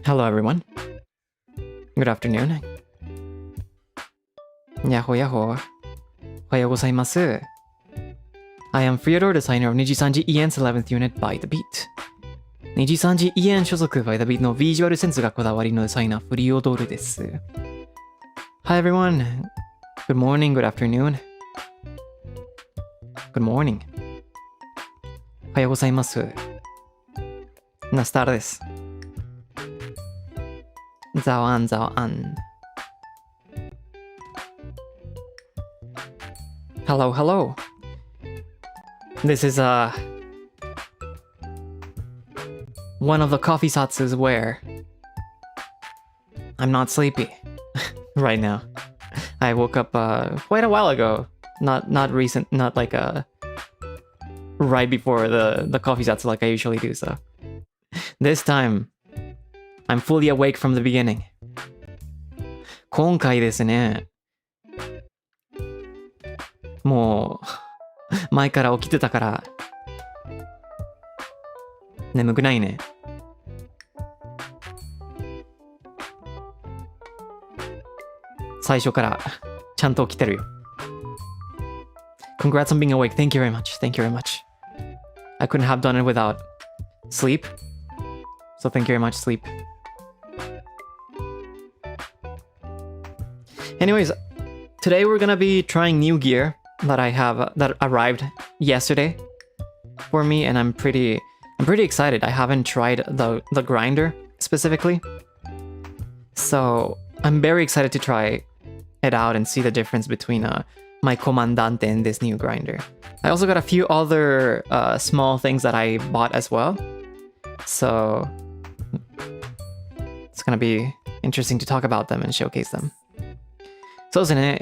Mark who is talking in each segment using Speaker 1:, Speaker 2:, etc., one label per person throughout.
Speaker 1: Hello everyone. Good afternoon. Yahoo yahoo. Ohayou gozaimasu. I am Freodore, designer of NIJISANJI EN's 11th unit by the beat. NIJISANJI EN 所属 by the beat のビジュアルセンスがこだわりのデザイナーフリオドールです。Hi everyone. Good morning, good afternoon. Good morning. おはようございます。Buenas tardes. 早安早安。Hello, hello. This is one of the coffee Zatsus where I'm not sleepy right now. I woke up quite a while ago. Not recent, not like right before the coffee Zatsu like I usually do, so this time I'm fully awake from the beginning. 今回ですね、もう前から起きてたから眠くないね。最初からちゃんと起きてるよ。Congrats on being awake. Thank you very much. Thank you very much. I couldn't have done it without sleep. So thank you very much, sleep. Anyways, today we're gonna be trying new gear that I have that arrived yesterday for me, and I'm pretty excited. I haven't tried the grinder specifically, so I'm very excited to try it out and see the difference between my Comandante and this new grinder. I also got a few other small things that I bought as well, so it's gonna be interesting to talk about them and showcase them. そうですね、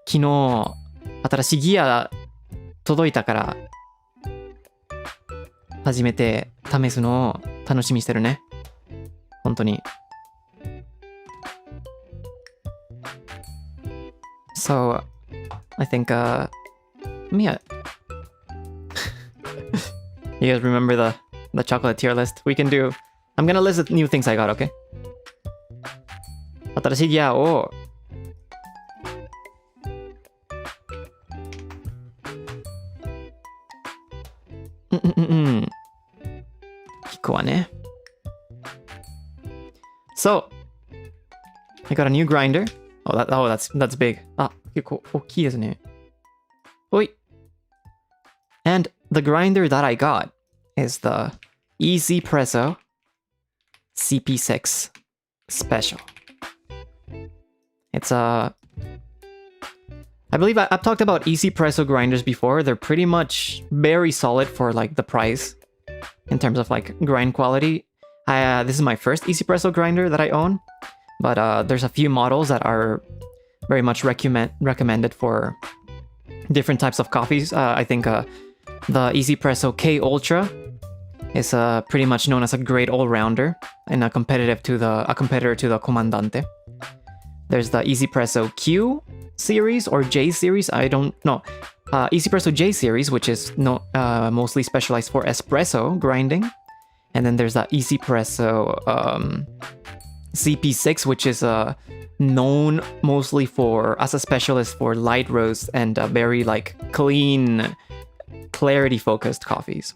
Speaker 1: 昨日新しいギア届いたから初めて試すのを楽しみにしてるね。本当に。So, I think, Mia, you guys remember the chocolate tier list? We can do, I'm gonna list the new things I got, okay? 新しいギアを聞くわね。So, I got a new grinder. That's big. あ、結構大きいですね。おい。And the grinder that I got is the Easy Presso CP6 Special. It's I believe I've talked about Easy Presso grinders before. They're pretty much very solid for like the price in terms of like grind quality. This is my first Easy Presso grinder that I own, but there's a few models that are very much recommended for different types of coffees. I think the Easy Presso K Ultra is pretty much known as a great all-rounder and a competitor to the Comandante. There's the Easy Presso Q series or J series, I don't know. Easy Presso J series, which is mostly specialized for espresso grinding. And then there's the Easy Presso CP6, which is known mostly as a specialist for light roast and very like clean, clarity focused coffees.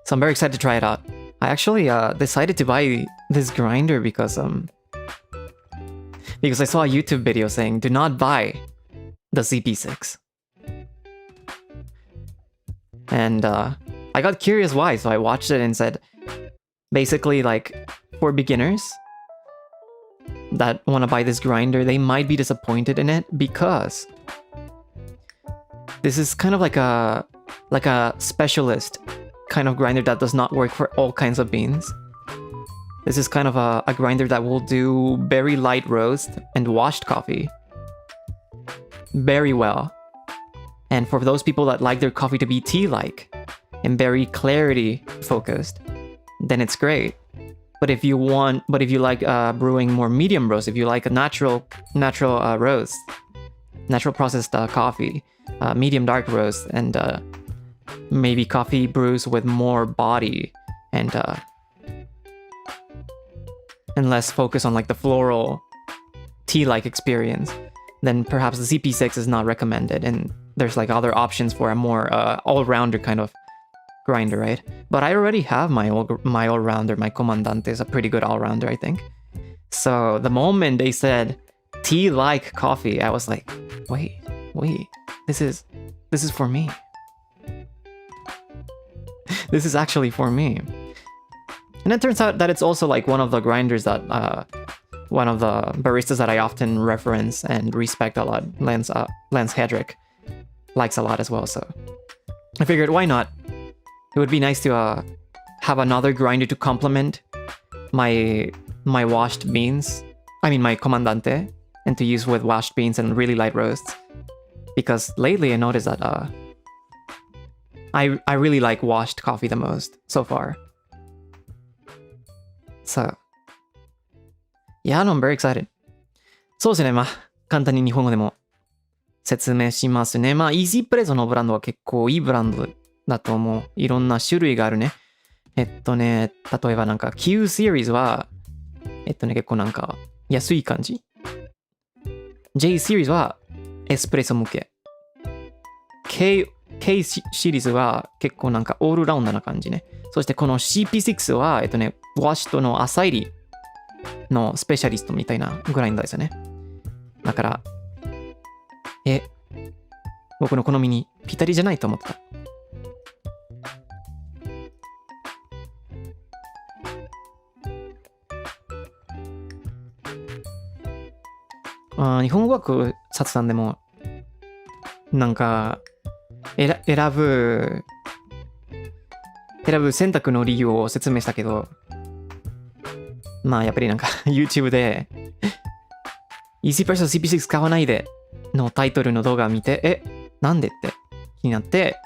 Speaker 1: So I'm very excited to try it out. I actually decided to buy this grinder because I saw a YouTube video saying do not buy the CP6. And I got curious why, so I watched it and said, basically like for beginners that want to buy this grinder, they might be disappointed in it because this is kind of like a specialist kind of grinder that does not work for all kinds of beans. This is kind of a grinder that will do very light roast and washed coffee very well. And for those people that like their coffee to be tea-like and very clarity focused, then it's great. But if you like brewing more medium roast, if you like a natural roast, natural processed coffee, medium dark roast, and maybe coffee brews with more body and and less focus on like the floral tea-like experience, then perhaps the CP6 is not recommended, and there's like other options for a more all-rounder kind of grinder, right? But I already have my all-rounder. My Comandante is a pretty good all-rounder, I think. So the moment they said tea-like coffee, I was like, wait, this is for me. This is actually for me. And it turns out that it's also like one of the grinders that one of the baristas that I often reference and respect a lot, Lance Hedrick, likes a lot as well. So I figured, why not? It would be nice to have another grinder to complement my washed beans. I mean my Comandante, and to use with washed beans and really light roasts. Because lately I noticed that I really like washed coffee the most so far. So yeah, no, I'm very excited. そうですね、まあ簡単に日本語でも説明しますね。まあイージープレゾのブランドは結構いいブランドだと思う。いろんな種類があるね。例えばなんか Q シリーズは結構なんか安い感じ。J シリーズはエスプレッソ向け。K シリーズは結構なんかオールラウンドな感じね。そしてこの CP6 はワッシュとの浅入りのスペシャリストみたいなグラインダーですよね。だから僕の好みにぴったりじゃないと思ってた。日本語学サツさんでもなんか選ぶ選択の理由を説明したけど、まあやっぱりなんか YouTube で Easy Press と CP6 買わないでのタイトルの動画を見て、なんでって気になって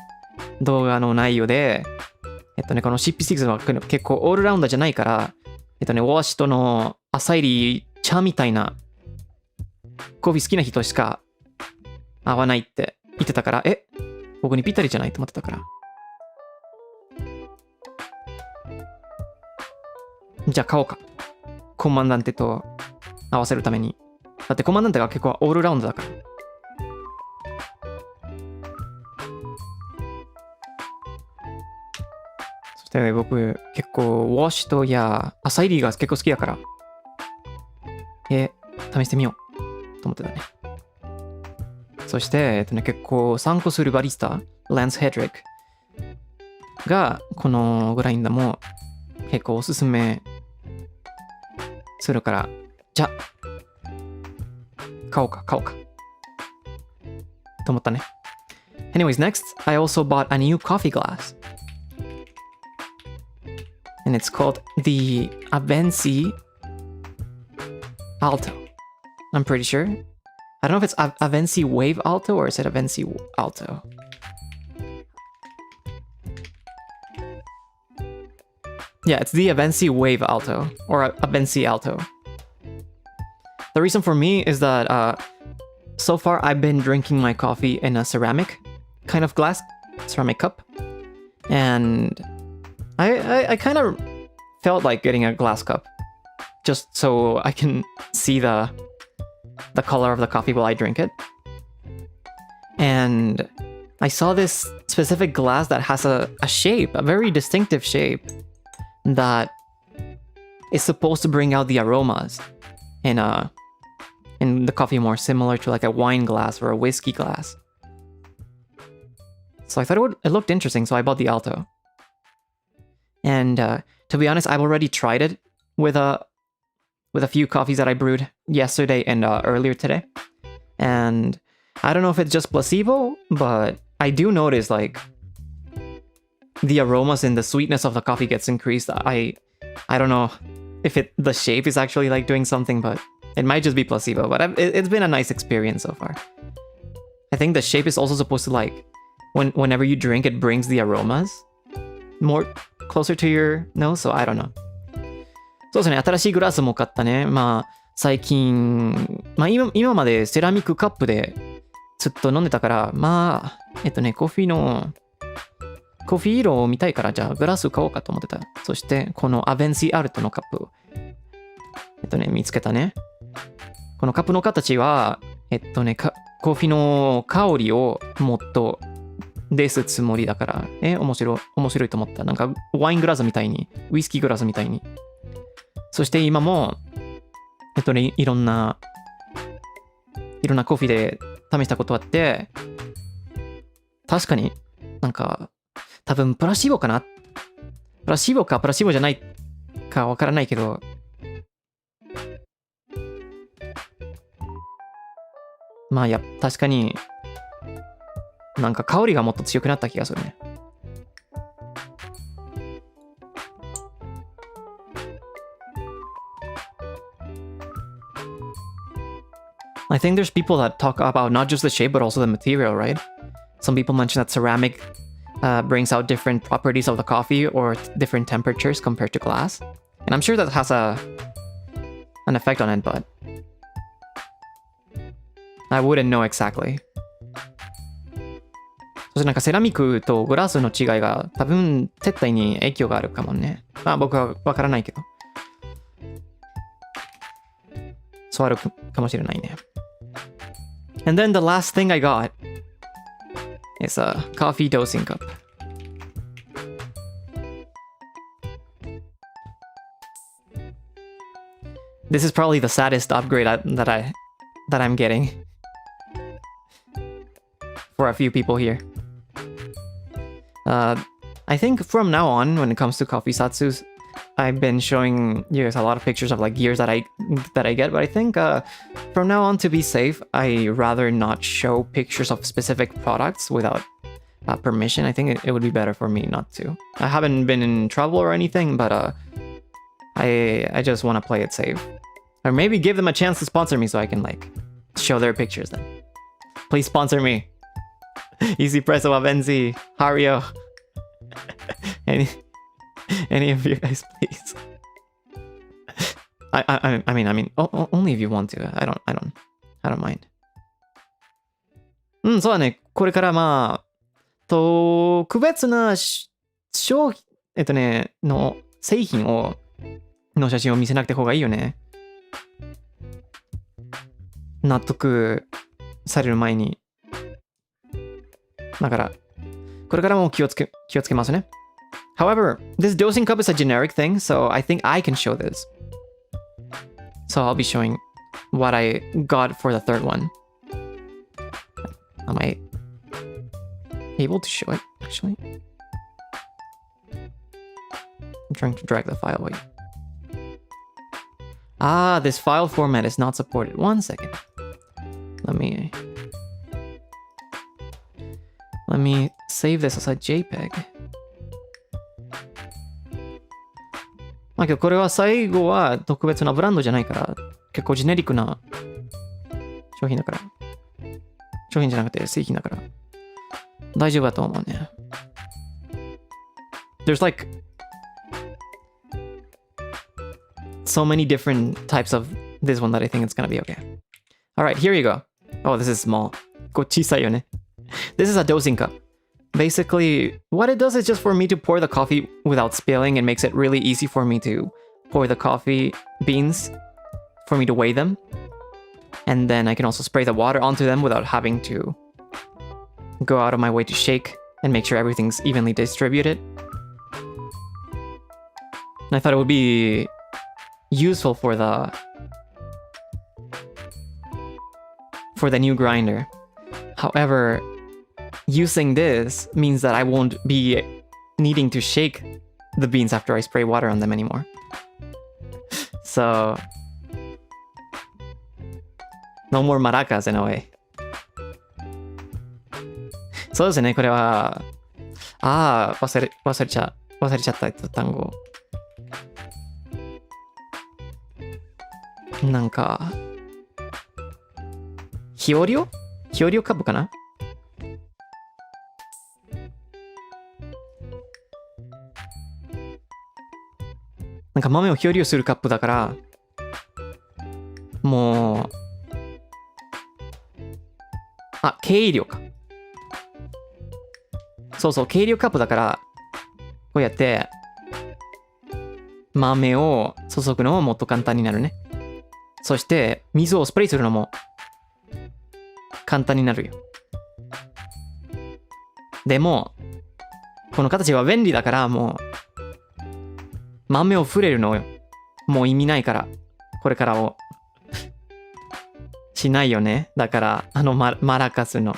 Speaker 1: 動画の内容でこの CP6 は結構オールラウンダーじゃないからウォーシュとの浅入り茶みたいなコーヒー好きな人しか合わないって言ってたから、僕にぴったりじゃないと思ってたから。じゃあ買おうか。コマンダンテと合わせるために。だってコマンダンテが結構オールラウンドだから。そして僕結構ウォッシュと浅入りが結構好きだから。試してみようと思ってたね。そして、結構参考するバリスタ、ランス・ヘドリックがこのグラインダーも結構おすすめするから、じゃあ買おうかと思ったね。Anyways, next, I also bought a new coffee glass. And it's called the Avensi Alto. I'm pretty sure. I don't know if it's Avensi Wave Alto or is it Avensi Alto. Yeah, it's the Avensi Wave Alto or Avensi Alto. The reason for me is that so far I've been drinking my coffee in a ceramic kind of glass, ceramic cup. And I kind of felt like getting a glass cup just so I can see the color of the coffee while I drink it. And I saw this specific glass that has a shape, a very distinctive shape that is supposed to bring out the aromas in the coffee more similar to like a wine glass or a whiskey glass. So I thought it looked interesting, so I bought the Alto. And to be honest, I've already tried it with a few coffees that I brewed yesterday and earlier today. And I don't know if it's just placebo, but I do notice like the aromas and the sweetness of the coffee gets increased. I don't know if the shape is actually like doing something, but it might just be placebo. But it's been a nice experience so far. I think the shape is also supposed to like, whenever you drink, it brings the aromas more closer to your nose, so I don't know. そうですね、新しいグラスも買ったね。まあ最近、まあ今までセラミックカップでずっと飲んでたから、まあコーヒー色を見たいから、じゃあグラス買おうかと思ってた。そしてこのアベンシーアルトのカップ見つけたね。このカップの形は、コーヒーの香りをもっとですつもりだから、面白いと思った。なんかワイングラスみたいに、ウイスキーグラスみたいに。そして今も、いろんなコーヒーで試したことあって、確かになんか、多分プラシーボかな？プラシーボかプラシーボじゃないかわからないけど、まあ確かに、なんか香りがもっと強くなった気がするね。I think there's people that talk about not just the shape but also the material, right? Some people mention that ceramic brings out different properties of the coffee or different temperatures compared to glass. And I'm sure that has an effect on it, but I wouldn't know exactly. そしてなんかセラミックとグラスの違いが多分絶対に影響があるかもね。まあ僕はわからないけど。そうあるかもしれないね。And then the last thing I got is a coffee dosing cup. This is probably the saddest upgrade that I'm getting for a few people here. I think from now on, when it comes to coffee Zatsus, I've been showing you guys a lot of pictures of like gears that I get, but I think from now on, to be safe, I rather not show pictures of specific products without permission. I think it would be better for me not to. I haven't been in trouble or anything, but I just want to play it safe. Or maybe give them a chance to sponsor me so I can like show their pictures then. Please sponsor me. Easy Presso Avenzi, Hario. Any of you guys, please. I mean, only if you want to. I don't mind. そうだね。これからまあ、特別な商品、の製品の写真を見せなくて方がいいよね。納得される前に。だから、これからも気をつけますね。However, this dosing cup is a generic thing, so I think I can show this. So I'll be showing what I got for the third one. Am I able to show it, actually? I'm trying to drag the file away. Ah, this file format is not supported. One second. Let me save this as a JPEG. まあけどこれは最後は特別なブランドじゃないから結構ジェネリックな商品だから商品じゃなくて製品だから大丈夫だと思うね。There's like so many different types of this one that I think it's gonna be okay. Alright, here you go. Oh, this is small. こう小さいよね。This is a dosing cup. Basically, what it does is just for me to pour the coffee without spilling. It makes it really easy for me to pour the coffee beans, for me to weigh them. And then I can also spray the water onto them without having to go out of my way to shake and make sure everything's evenly distributed. And I thought it would be useful for the new grinder. However, using this means that I won't be needing to shake the beans after I spray water on them anymore. So, no more maracas in a way. そうですね、これは、忘れちゃった単語。なんか、日和カップかな？なんか豆を日和するカップだから、もう、計量か。そうそう、計量カップだから、こうやって、豆を注ぐのももっと簡単になるね。そして水をスプレーするのも簡単になるよ。でもこの形は便利だからもう豆を触れるのよ。もう意味ないからこれからをしないよね。だからマラカスの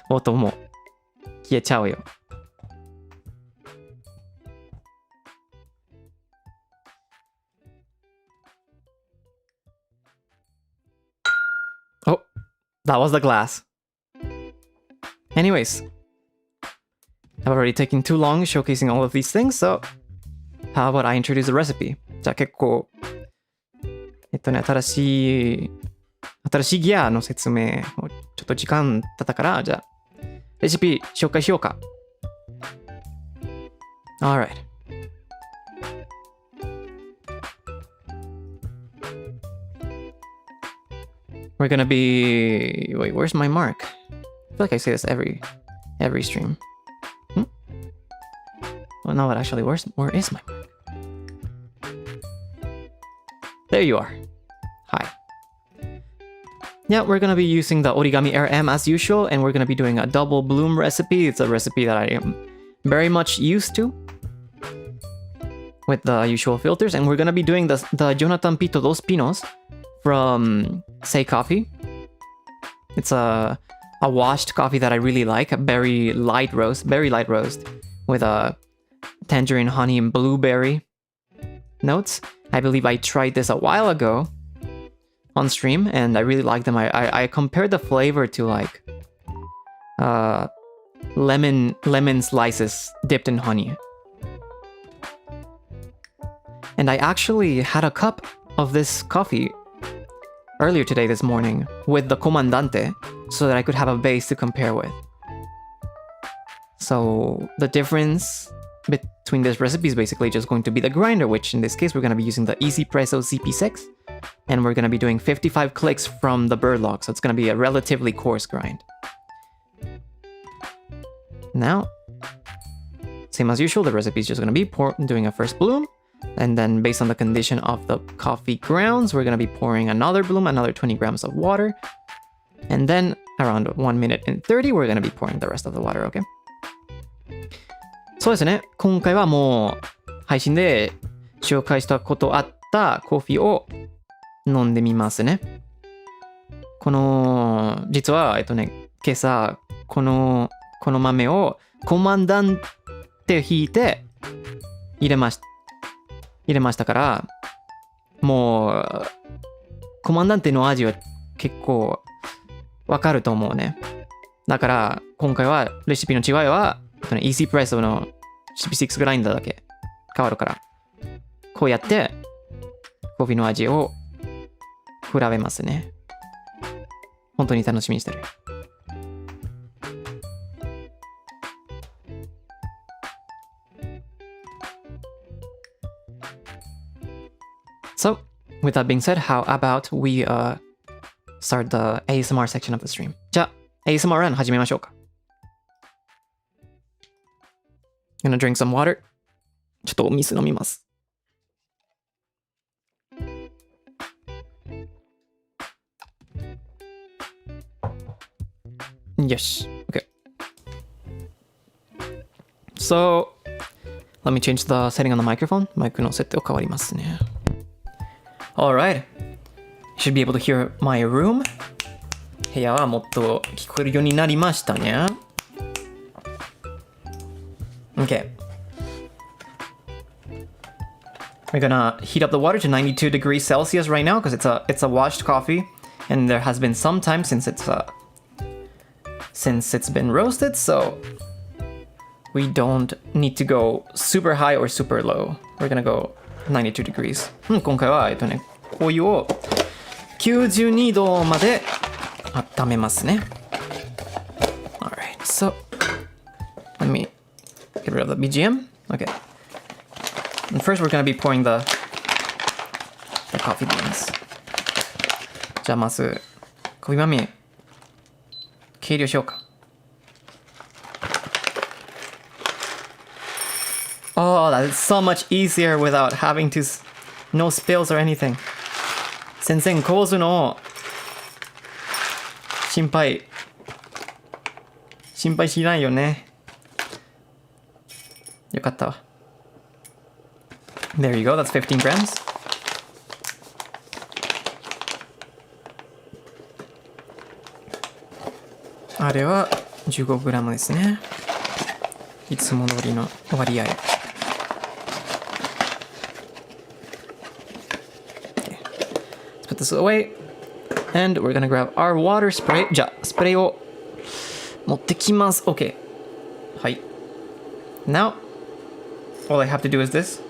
Speaker 1: 音も消えちゃうよ。Oh, that was the glass. Anyways, I've already taken too long showcasing all of these things, so how about I introduce the recipe? じゃあ結構新しいギアの説明をちょっと時間経ったから、じゃあレシピ紹介しようか。Alright. We're gonna be... Wait, where's my mark? I feel like I say this every stream. Well, no, but actually, where is my mark? There you are. Hi. Yeah, we're gonna be using the Origami RM as usual, and we're gonna be doing a double bloom recipe. It's a recipe that I am very much used to with the usual filters, and we're gonna be doing the Jonathan Pito dos Pinos from Say Coffee. It's a washed coffee that I really like, a very light roast with a tangerine, honey, and blueberry notes. I believe I tried this a while ago on stream, and I really like them. I compared the flavor to like lemon slices dipped in honey. And I actually had a cup of this coffee earlier today, this morning, with the Comandante, so that I could have a base to compare with. So the difference between this recipe is basically just going to be the grinder, which in this case we're going to be using the Easy Presso CP6, and we're going to be doing 55 clicks from the bird log, so it's going to be a relatively coarse grind. Now, same as usual, the recipe is just going to be doing a first bloom, and then based on the condition of the coffee grounds, we're going to be pouring another bloom, another 20 grams of water, and then around 1 minute and 30, we're going to be pouring the rest of the water, okay? そうですね。今回はもう配信で紹介したことあったコーヒーを飲んでみますね。実は今朝この豆をコマンダンテ引いて入れましたから、もうコマンダンテの味は結構わかると思うね。だから今回はレシピの違いはEasy Presso の CP6 グラインダーだけ変わるから、こうやってコーヒーの味を比べますね。本当に楽しみにしてる。So, with that being said, how about we start the ASMR section of the stream? じゃあ ASMR ラン始めましょうか。Gonna drink some water. ちょっとお水飲みます。よし。Okay. So, let me change the setting on the microphone. マイクの設定を変わりますね。Alright. You should be able to hear my room. 部屋はもっと聞こえるようになりましたね。Okay. We're gonna heat up the water to 92 degrees Celsius right now because it's a washed coffee, and there has been some time since it's been roasted, so we don't need to go super high or super low. We're gonna go 92 degrees. 今回はこういうを92度まで温めますね。Alright, so let me get rid of the BGM. Okay. And first we're gonna be pouring the coffee beans. じゃあまずコーヒー豆計量しようか。Oh, that's so much easier without having to no spills or anything. 全然構図の心配しないよね。よかったわ。There you go, that's 15 grams. あれは 15g ですね。いつも通りの割合。Okay. Let's put this away. And we're gonna grab our water spray. じゃあ、スプレーを持ってきます。OK。はい。Now, all I have to do is this.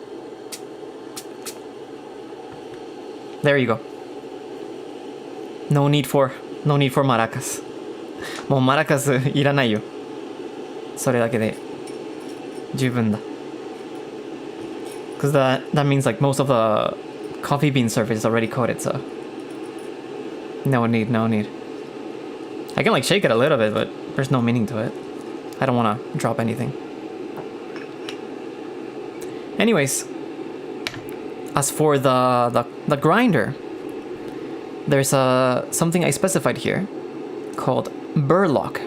Speaker 1: There you go. No need for maracas. もうマラカスいらないよ。それだけで十分だ。Because that means like most of the coffee bean surface is already coated, so no need. I can like shake it a little bit, but there's no meaning to it. I don't want to drop anything. Anyways, as for the grinder, there's something I specified here called burlock.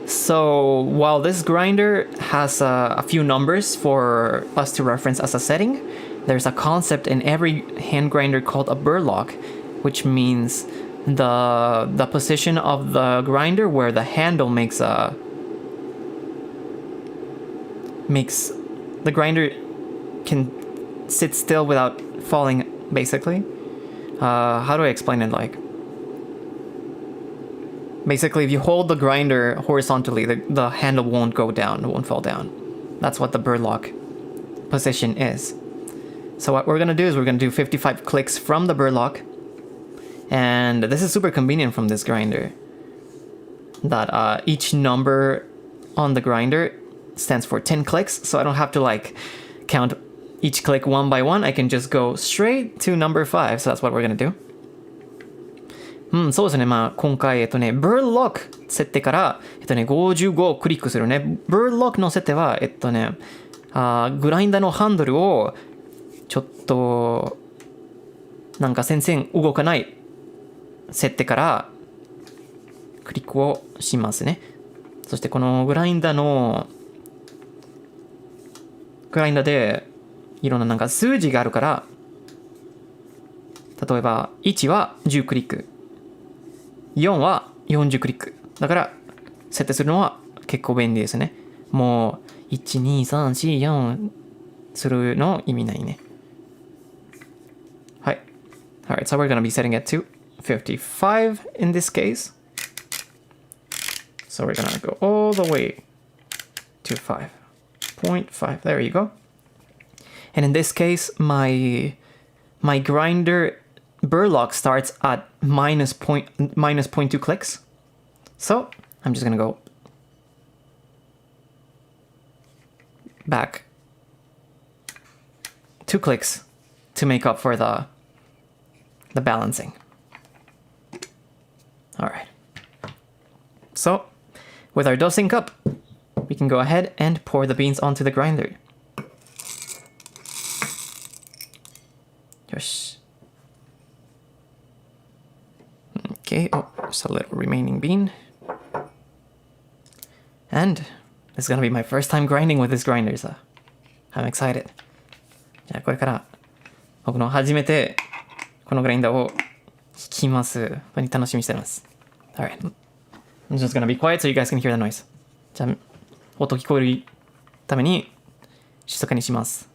Speaker 1: So while this grinder has a few numbers for us to reference as a setting, there's a concept in every hand grinder called a burlock, which means the position of the grinder where the handle makes the grinder can sit still without falling, basically. How do I explain it? Like, basically, if you hold the grinder horizontally, the handle won't go down, it won't fall down. That's what the burlock position is. So what we're gonna do is we're gonna do 55 clicks from the burlock. And this is super convenient from this grinder, that each number on the grinder stands for 10 clicks, so I don't have to like count each click one by one. I can just go straight to number 5, so that's what we're gonna do. そうですね。まあ今回burlock 設定から55をクリックするね。burlock の設定はグラインダーのハンドルをちょっとなんか全然動かない設定からクリックをしますね。そしてこのグラインダーでいろんななんか数字があるから、例えば1は10クリック、4は40クリックだから設定するのは結構便利ですね。もう1、2、3、4、4するの意味ないね。はい。Alright, so we're gonna be setting it to 55 in this case. So we're gonna go all the way to 5.5. There you go. And in this case, my grinder burlock starts at minus 0.2 clicks. So I'm just gonna go back 2 clicks to make up for the balancing. All right. So with our dosing cup, we can go ahead and pour the beans onto the grinder. Yosh. Okay, oh, just a little remaining bean. And this is gonna be my first time grinding with this grinder, so I'm excited. じゃあこれから僕の初めてこのグラインダーを弾きます。本当に楽しみにしてます。Alright. I'm just gonna be quiet so you guys can hear the noise. じゃあ音聞こえるために静かにします。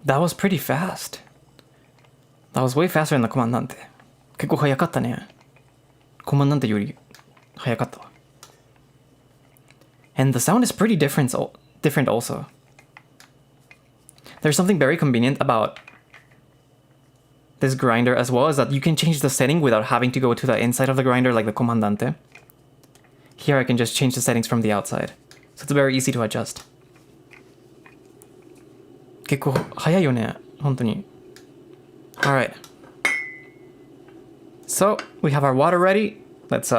Speaker 1: That was pretty fast. That was way faster than the Comandante. 結構早かったね。Comandante より早かったわ。And the sound is pretty different also. There's something very convenient about this grinder as well is that you can change the setting without having to go to the inside of the grinder like the comandante. Here I can just change the settings from the outside. So it's very easy to adjust. 結構早いよね、本当に。Alright. So, we have our water ready. Let's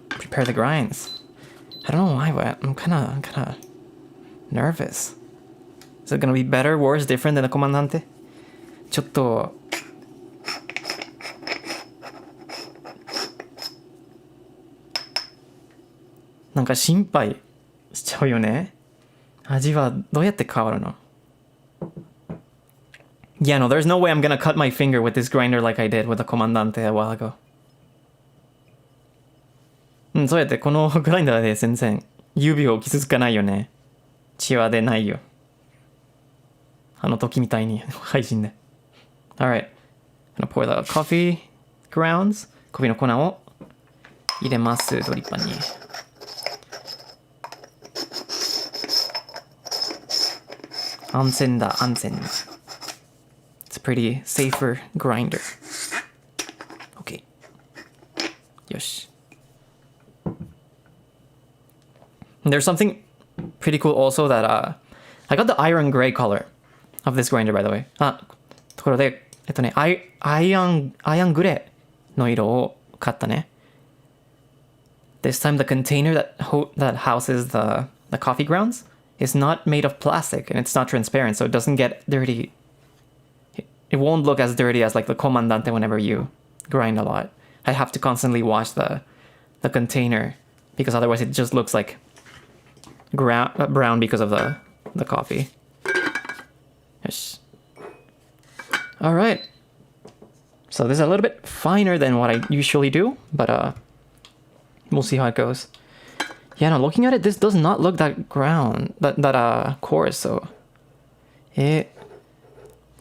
Speaker 1: prepare the grinds. I don't know why, but I'm kinda nervous. Is it gonna be better, worse, different than the comandante? ちょっとなんか心配しちゃうよね。味はどうやって変わるの？ Yeah, no, there's no way I'm gonna cut my finger with this grinder like I did with the comandante a while ago. そうやってこのグラインダーで全然指を傷つかないよね。血は出ないよ。あの時みたいに配信で。Alright. I'm gonna pour the coffee grounds. コーヒーの粉を入れます、ドリッパーに。安全だ、安全。It's a pretty safer grinder. Okay. よし。There's something pretty cool also that I got the iron gray color of this grinder, by the way. ところで、アイアングレーの色を買ったね。This time the container that houses the coffee grounds is not made of plastic and it's not transparent, so it doesn't get dirty. It won't look as dirty as like the comandante whenever you grind a lot. I have to constantly wash the container because otherwise it just looks like brown because of the coffee. Yes. All right. So this is a little bit finer than what I usually do, but we'll see how it goes. Yeah, no, looking at it, this does not look that coarse, so.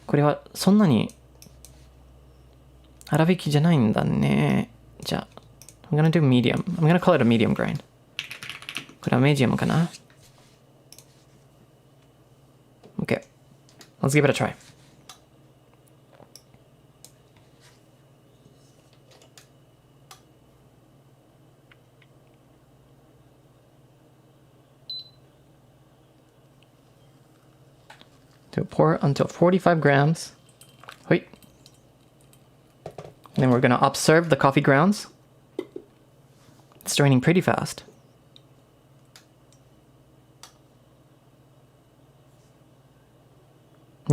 Speaker 1: これはそんなに粗挽きじゃないんだね。じゃあ、I'm gonna do medium. I'm gonna call it a medium grind. これはメディアムかな？ Okay. Let's give it a try. To pour until 45 grams. Wait. And then we're gonna observe the coffee grounds. It's draining pretty fast.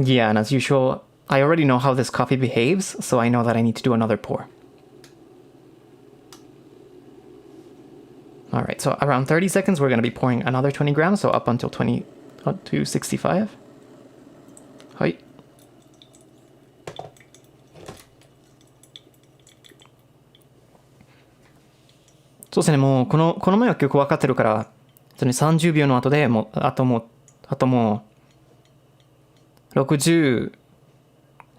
Speaker 1: Yeah, and as usual, I already know how this coffee behaves, so I know that I need to do another pour. Alright, so around 30 seconds, we're gonna be pouring another 20 grams, so up until 65. はい。そうですね、もうこの前は結構分かってるから、30秒の後であともう65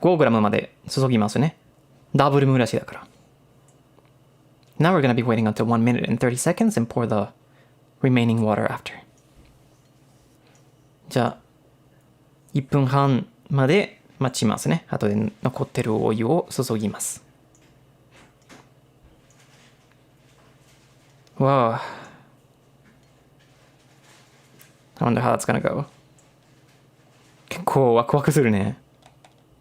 Speaker 1: グラムまで注ぎますね。ダブル蒸らしだから。Now we're gonna be waiting until 1 minute and 30 seconds and pour the remaining water after. じゃあ、1分半まで待ちますね。あとで残ってるお湯を注ぎます。Wow. I wonder how that's gonna go. 結構ワクワクするね。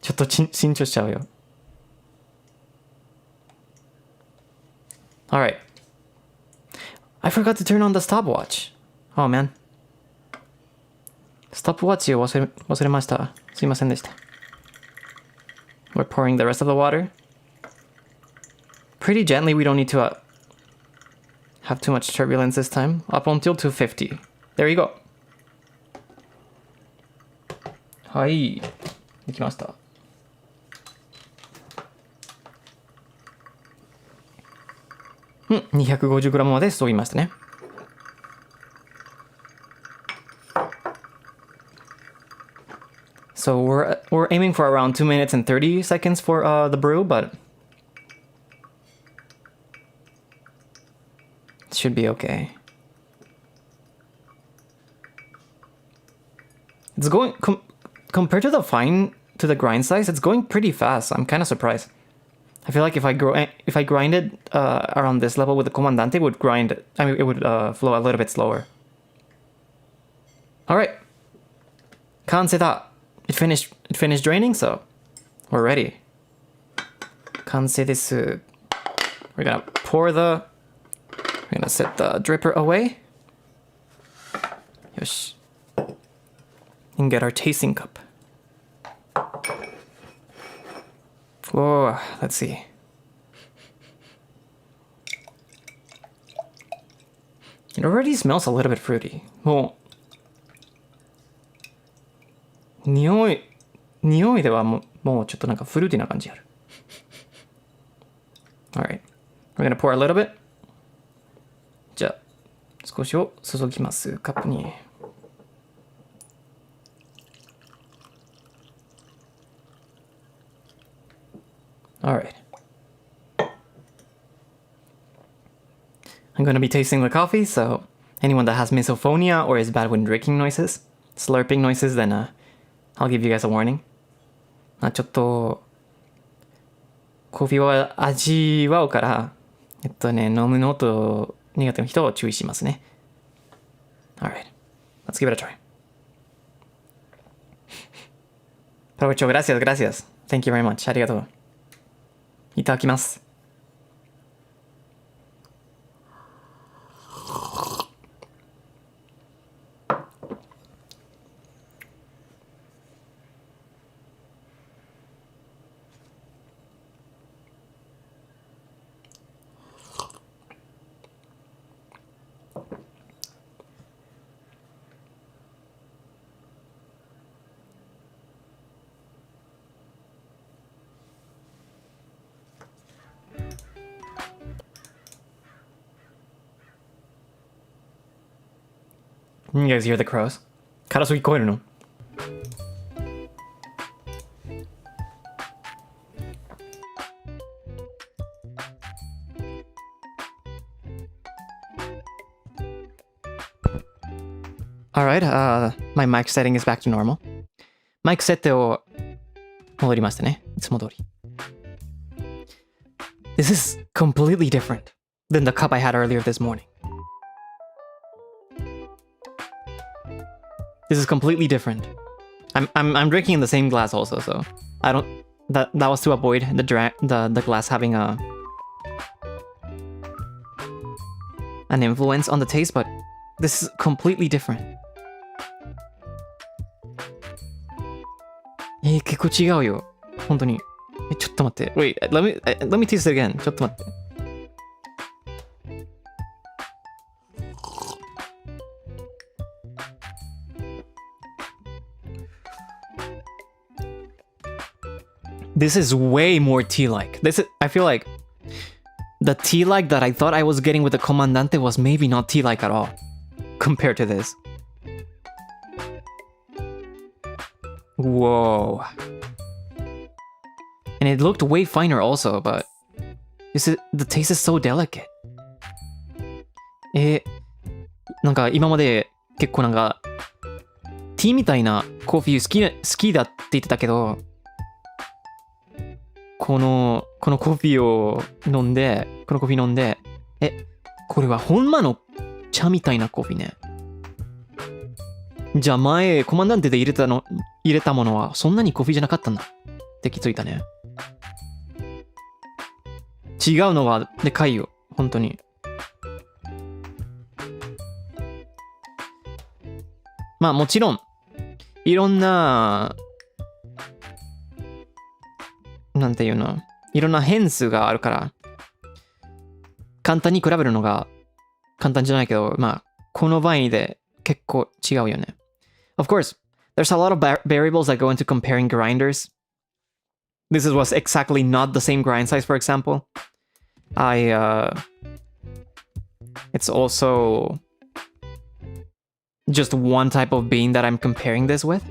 Speaker 1: ちょっと緊張しちゃうよ。Alright. I forgot to turn on the stopwatch. Oh man. ストップウォッチを忘れました。すいませんでした。We're pouring the rest of the water. Pretty gently, we don't need to have too much turbulence this time. Up until 250. There you go. はい。できました。250g まで注ぎましたね。So we're aiming for around 2 minutes and 30 seconds for the brew, but it should be okay. It's going compared to the fine to the grind size, it's going pretty fast. I'm kind of surprised. I feel like if I grind it around this level with the Comandante, it would grind. I mean, it would flow a little bit slower. All right, 完成だ. It finished draining, so we're ready. 完成です. We're gonna we're gonna set the dripper away. よし. And get our tasting cup. Whoa, let's see. It already smells a little bit fruity. Well, 匂いではもうちょっとなんかフルーティーな感じある。Alright, we're gonna pour a little bit. じゃあ少しを注ぎます、カップに。Alright. I'm gonna be tasting the coffee, so anyone that has misophonia or is bad with drinking noises, slurping noises, then I'll give you guys a warning. ちょっとコーヒーを味わうから飲むのと苦手な人を注意しますね。Alright, let's give it a try. Provecho, gracias. Thank you very much. ありがとう。いただきます。You guys hear the crows? カラス聞こえるの? Alright, my mic setting is back to normal. マイク設定を戻りましたね。いつも通り。This is completely different than the cup I had earlier this morning. This is completely different. I'm drinking in the same glass also, so I don't. That was to avoid the glass having an influence on the taste, but this is completely different. 結構違うよ。本当に。ちょっと待って。Wait, let me taste it again. ちょっと待って。This is way more tea-like. I feel like the tea-like that I thought I was getting with the Comandante was maybe not tea-like at all compared to this. Whoa. And it looked way finer also, but the taste is so delicate. なんか今まで結構なんかティーみたいなコーヒー好きだって言ってたけど、このコーヒーを飲んで、これはほんまの茶みたいなコーヒーね。じゃあ前コマンダンテで入れたものはそんなにコーヒーじゃなかったんだって気づいたね。違うのはでかいよ、本当に。まあもちろんいろんななんていうの、いろんな変数があるから簡単に比べるのが簡単じゃないけど、まあこの場合で結構違うよね。Of course, there's a lot of variables that go into comparing grinders. This was exactly not the same grind size, for example. It's also just one type of bean that I'm comparing this with.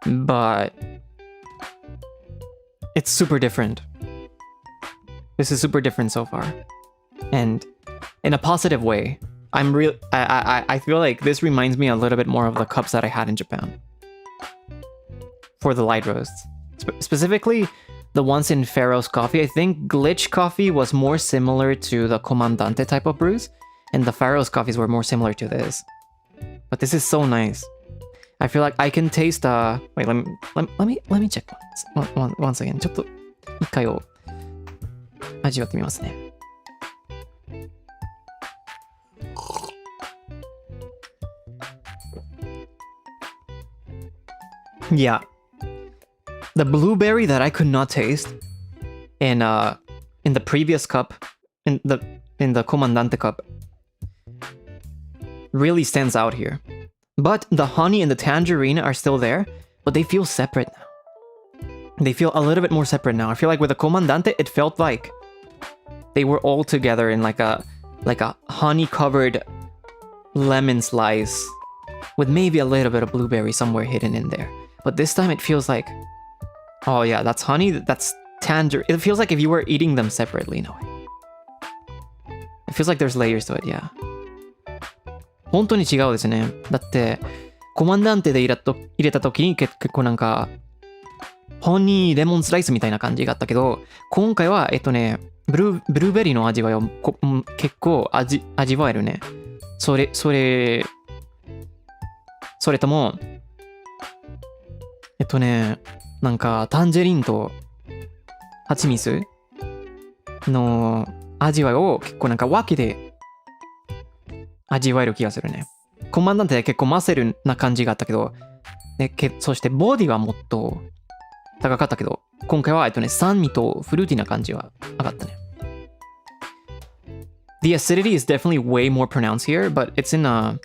Speaker 1: But it's super different. This is super different so far. And in a positive way, I feel like this reminds me a little bit more of the cups that I had in Japan for the light roasts. Specifically, the ones in Pharaoh's Coffee. I think Glitch Coffee was more similar to the Comandante type of brews, and the Pharaoh's Coffees were more similar to this. But this is so nice. I feel like I can taste wait, let me check once again. ちょっと一回を味わってみますね。Yeah. The blueberry that I could not taste in the previous cup, in the Comandante cup, really stands out here. But the honey and the tangerine are still there, but they feel separate now. They feel a little bit more separate now. I feel like with the Comandante, it felt like they were all together in like a honey-covered lemon slice with maybe a little bit of blueberry somewhere hidden in there. But this time it feels like, oh yeah, that's honey, that's tangerine. It feels like if you were eating them separately in a way. It feels like there's layers to it, yeah. 本当に違うですね。だって、コマンダンテで入れた時に結構なんか、ホニーレモンスライスみたいな感じがあったけど、今回は、ブルーベリーの味わいを結構味わえるね。それとも、なんかタンジェリンとハチミスの味わいを結構なんか分けて味わえる気がするね。コマンダンテで結構マセルな感じがあったけど、そしてボディはもっと高かったけど、今回は酸味とフルーティーな感じは上がったね。The acidity is definitely way more pronounced here, but it's in a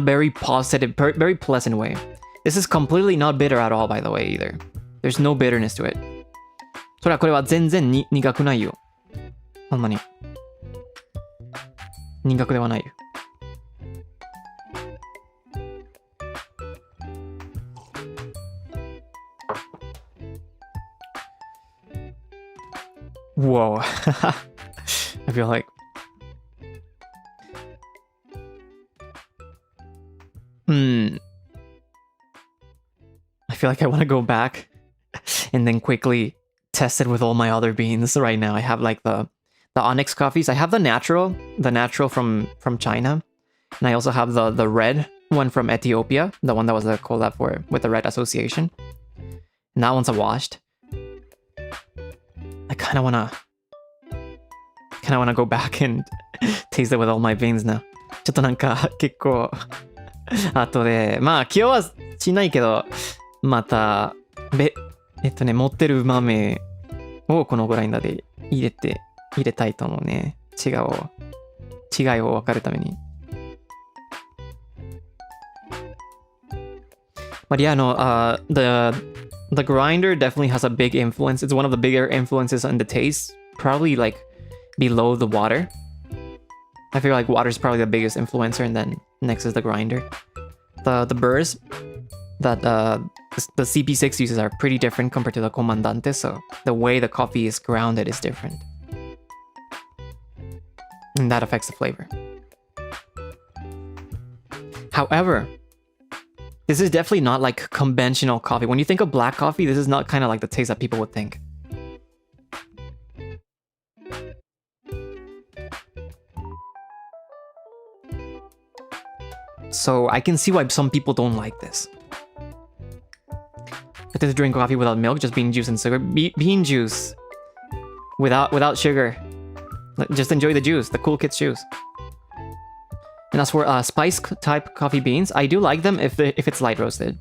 Speaker 1: very positive, very pleasant way. This is completely not bitter at all, by the way, either. There's no bitterness to it. それはこれは全然苦くないよ。ほんまに。苦くではないよ。Whoa. I feel like... I feel like I want to go back and then quickly test it with all my other beans right now. I have like the Onyx coffees. I have the natural from China. And I also have the red one from Ethiopia, the one that was a collab with the Red Association. And that one's a washed. I kind of wanna go back and taste it with all my beans now. ちょっとなんか結構後でまあ今日はしないけどまた持ってる豆をこのグラインダーで入れたいと思うね。違いを分かるために。But yeah, no, the grinder definitely has a big influence. It's one of the bigger influences on the taste. Probably like below the water. I feel like water is probably the biggest influencer, and then next is the grinder. The burrs that the CP6 uses are pretty different compared to the Comandante, so the way the coffee is grounded is different. And that affects the flavor. However, this is definitely not like conventional coffee. When you think of black coffee, this is not kind of like the taste that people would think. So I can see why some people don't like this. But to drink coffee without milk, just bean juice and sugar. Bean juice without sugar. Just enjoy the juice, the cool kids juice. And as for spice type coffee beans, I do like them if it's light roasted.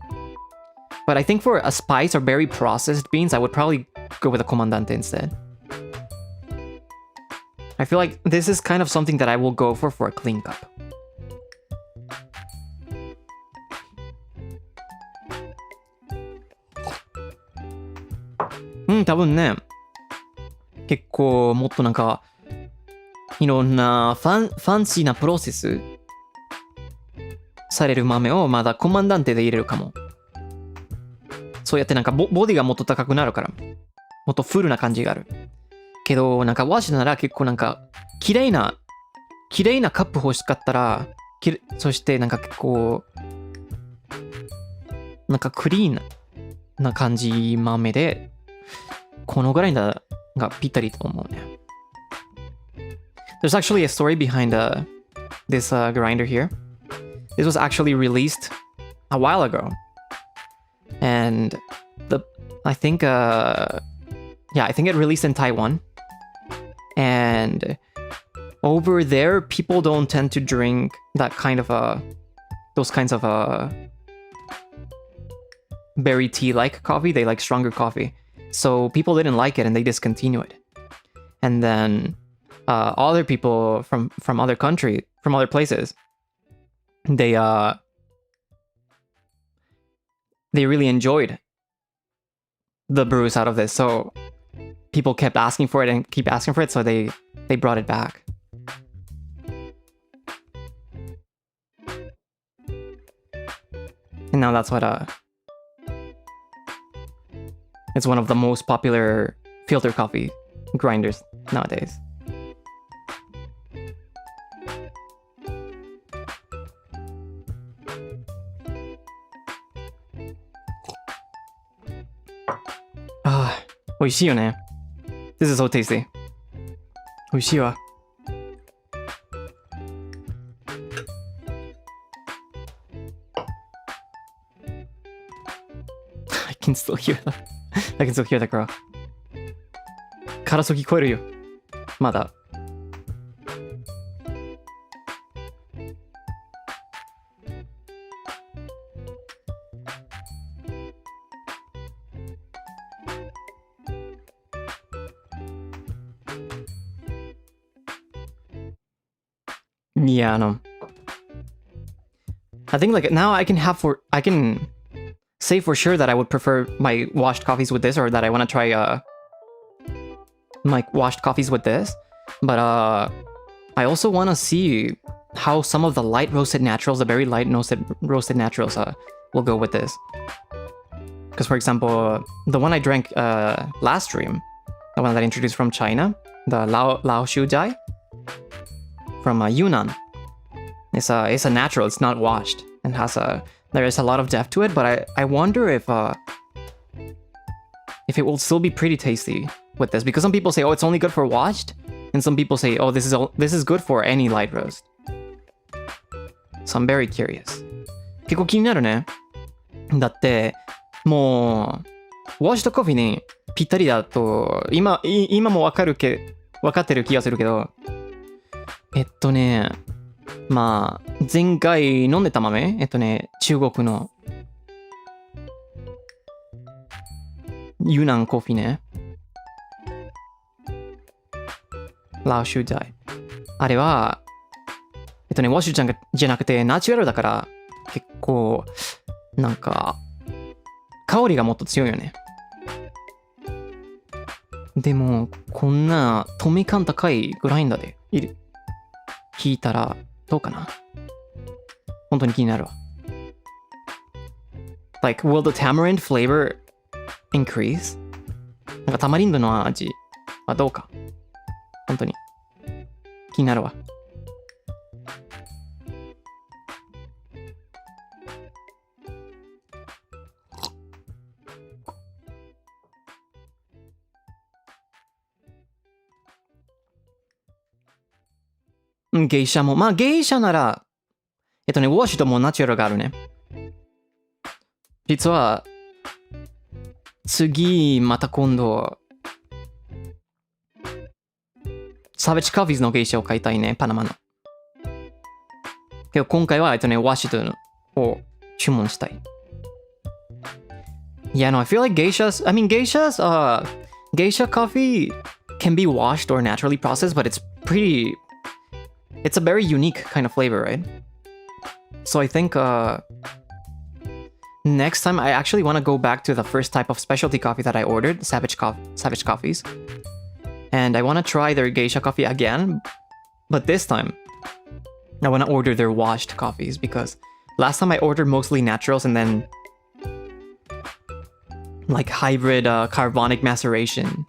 Speaker 1: But I think for a spice or berry processed beans, I would probably go with a Comandante instead. I feel like this is kind of something that I will go for a clean cup. Hmm, 多分ね、結構もっとなんかいろんなファンシーなプロセスされる豆をまだコマンダンテで入れるかも。そうやってなんかボディがもっと高くなるから、もっとフルな感じがある。けどなんかワッシュなら結構なんか綺麗な綺麗なカップ欲しかったら、そしてなんか結構、なんかクリーンな感じ豆で、このグラインダーがぴったりと思うね。There's actually a story behind this grinder here. This was actually released a while ago. And I think it released in Taiwan. And over there, people don't tend to drink that kind of those kinds of berry tea-like coffee. They like stronger coffee. So people didn't like it and they discontinued it. And then other people from other places, they really enjoyed the brews out of this. So people kept asking for it and keep asking for it. So they brought it back. And now that's what it's one of the most popular filter coffee grinders nowadays. Ah, 美味しいよね。This is so tasty. 美味しいわ。I can still hear that. I can still hear that girl. カラス聞こえるよ。まだ。Yeah, no. I think like now I can say for sure that I would prefer my washed coffees with this, or that I want to try my washed coffees with this. But I also want to see how some of the light roasted naturals, the very light roasted naturals, will go with this. Because for example, the one I drank last stream, the one that I introduced from China, the Lao Shu Jai from Yunnan. It's a natural. It's not washed and there is a lot of depth to it. But I wonder if it will still be pretty tasty with this, because some people say, oh, it's only good for washed, and some people say, oh, this is good for any light roast. So I'm very curious. 結構気になるね。だってもうウォッシュとコーヒーにぴったりだと今も分かってる気がするけど、まあ前回飲んでた豆、中国のユナンコーヒーね、ラオシュジャイ、あれはウォッシュじゃなくてナチュラルだから結構なんか香りがもっと強いよね。でもこんな透明感高いグラインダーで引いたらどうかな。本当に気になるわ。Like, will the tamarind flavor increase? なんかタマリンドの味はどうか。本当に気になるわ。ゲイシャも。まあ、ゲイシャなら、ウォッシュともナチュラルがあるね。実は、次、また今度、サベッジカフィーズのゲイシャを買いたいね、パナマの。けど今回は、ウォッシュを注文したい。Yeah, no, I feel like geishas, geisha coffee can be washed or naturally processed, but it's a very unique kind of flavor, right? So I think next time I actually want to go back to the first type of specialty coffee that I ordered, Savage Coffees. And I want to try their geisha coffee again, but this time I want to order their washed coffees, because last time I ordered mostly naturals and then like hybrid carbonic maceration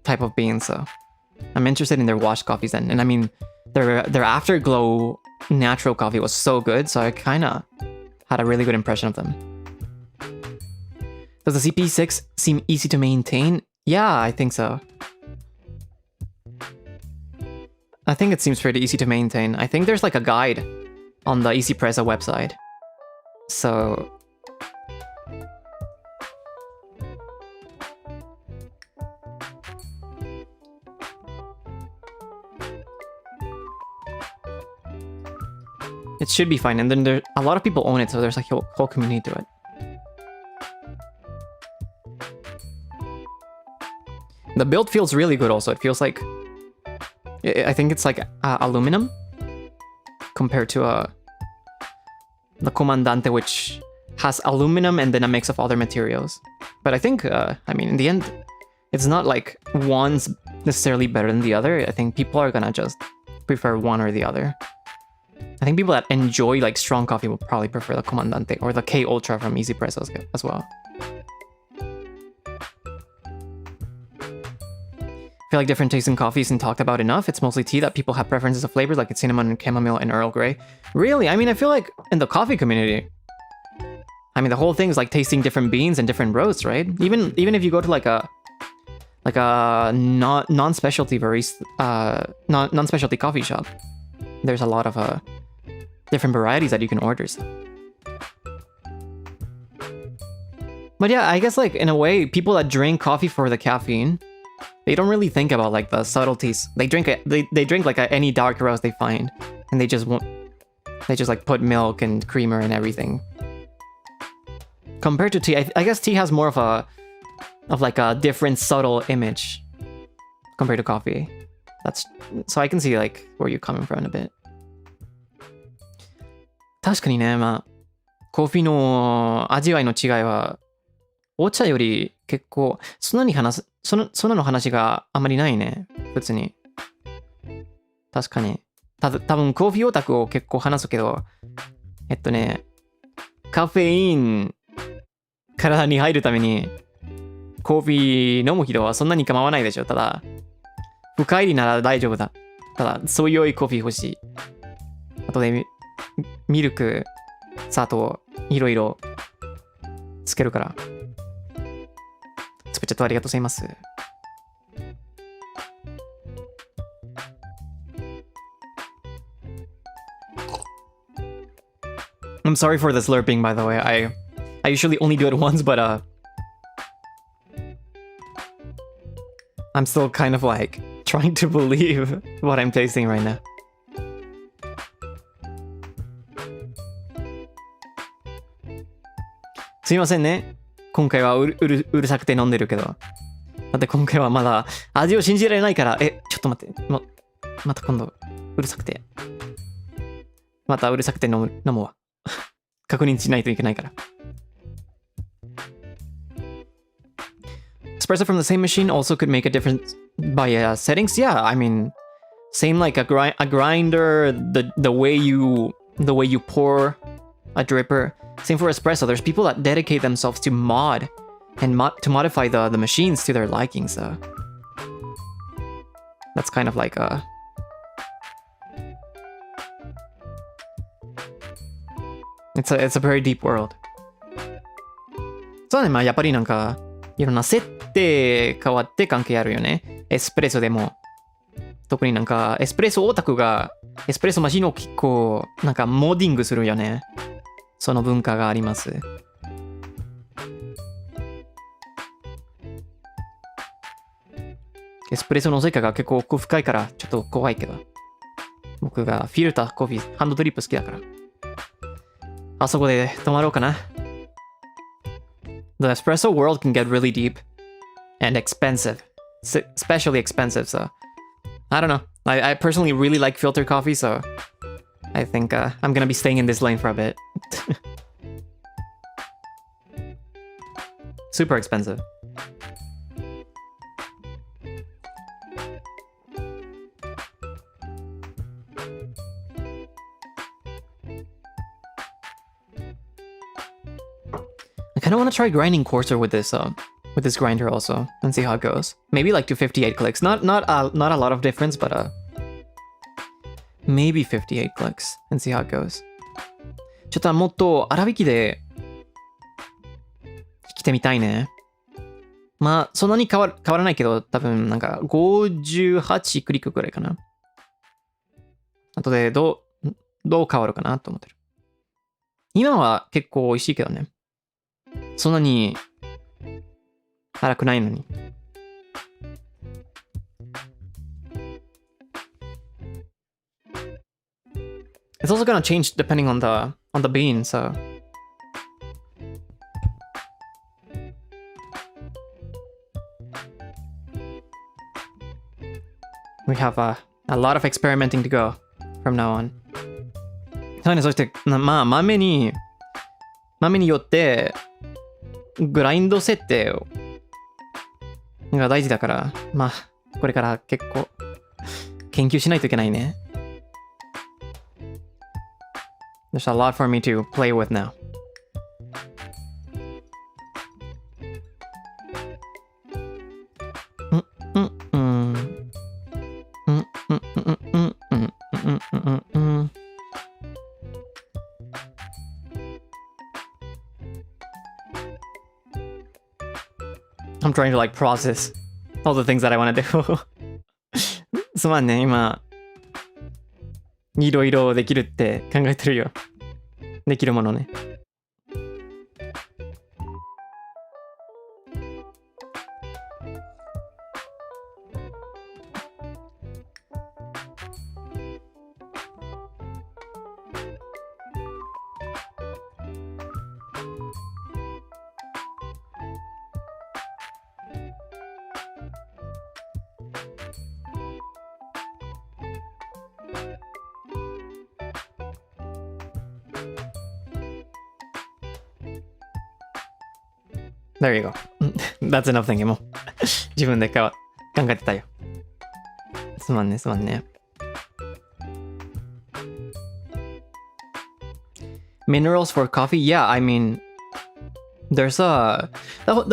Speaker 1: type of beans. So I'm interested in their washed coffees then. And I mean, their afterglow natural coffee was so good, so I kind of had a really good impression of them. Does the CP6 seem easy to maintain? Yeah, I think so. I think it seems pretty easy to maintain. I think there's like a guide on the EasyPresso website. So... it should be fine, and then there a lot of people own it, so there's like a whole community to it. The build feels really good also. It feels like... I think it's like aluminum compared to the Comandante, which has aluminum and then a mix of other materials. But I think, I mean, in the end, it's not like one's necessarily better than the other. I think people are gonna just prefer one or the other. I think people that enjoy like strong coffee will probably prefer the Comandante or the K Ultra from EasyPresso as well. I feel like different tastes in coffee isn't talked about enough. It's mostly tea that people have preferences of flavors like cinnamon, chamomile, and Earl Grey. Really? I mean, I feel like in the coffee community, I mean, the whole thing is like tasting different beans and different roasts, right? Even if you go to like a non-specialty non-specialty coffee shop, there's a lot of different varieties that you can order. So. But yeah, I guess like in a way, people that drink coffee for the caffeine, they don't really think about like the subtleties. They drink like any dark roast they find, and they just like put milk and creamer and everything. Compared to tea, I guess tea has more of like a different subtle image compared to coffee. So I can see like where you're coming from a bit. 確かにね、まあコーヒーの味わいの違いはお茶より結構そんなの話があんまりないね、普通に。確かに。多分コーヒーオタクを結構話すけど、カフェイン体に入るためにコーヒー飲む人はそんなに構わないでしょ。ただ深入りなら大丈夫だ。ただそういうコーヒー欲しい。あとでミルク、砂糖いろいろつけるから。スプチャットありがとうございます。I'm sorry for the slurping, by the way. I usually only do it once, but I'm still kind of like trying to believe what I'm tasting right now. すいませんね。今回はうるさくて飲んでるけど。だって今回はまだ味を信じられないから、ちょっと待って。また今度うるさくて。またうるさくて飲むわ。確認しないといけないから。Espresso from the same machine also could make a difference by settings. Yeah, I mean, same like a grinder, the way you pour a dripper. Same for espresso. There's people that dedicate themselves to mod and to modify the machines to their liking. So that's kind of like a it's a very deep world. そうね、まあやっぱりなんかいろんな設定変わって関係あるよね。エスプレッソでも特になんかエスプレッソオタクがエスプレッソマシンを結構なんかモーディングするよね。その文化があります。エスプレッソの世界が結構奥深いからちょっと怖いけど。僕がフィルターコーヒーハンドドリップ好きだから。あそこで止まろうかな。The espresso world can get really deep and expensive, especially expensive. So I don't know. I personally really like filter coffee, so I think I'm gonna be staying in this lane for a bit. Super expensive. I kind of want to try grinding coarser with this grinder also and see how it goes. Maybe like to 58 clicks. Not a lot of difference, but maybe 58 clicks and see how it goes. ちょっともっと粗挽きで弾いてみたいね。まあ、そんなに変わらないけど、多分なんか58クリックくらいかな。あとでどう変わるかなと思ってる。今は結構美味しいけどね。そんなに辛くないのに。It's also gonna change depending on the bean, so. We have a lot of experimenting to go from now on. そうね、そして、まあ、豆によって、グラインド設定が大事だから、まあ、これから結構、研究しないといけないね。There's a lot for me to play with now. I'm trying to like process all the things that I want to do. すまんね、今。いろいろできるって考えてるよ。できるものね。There you go. That's enough thinking もう自分で考えてたよ。すまんね。Minerals for coffee? Yeah, I mean, there's the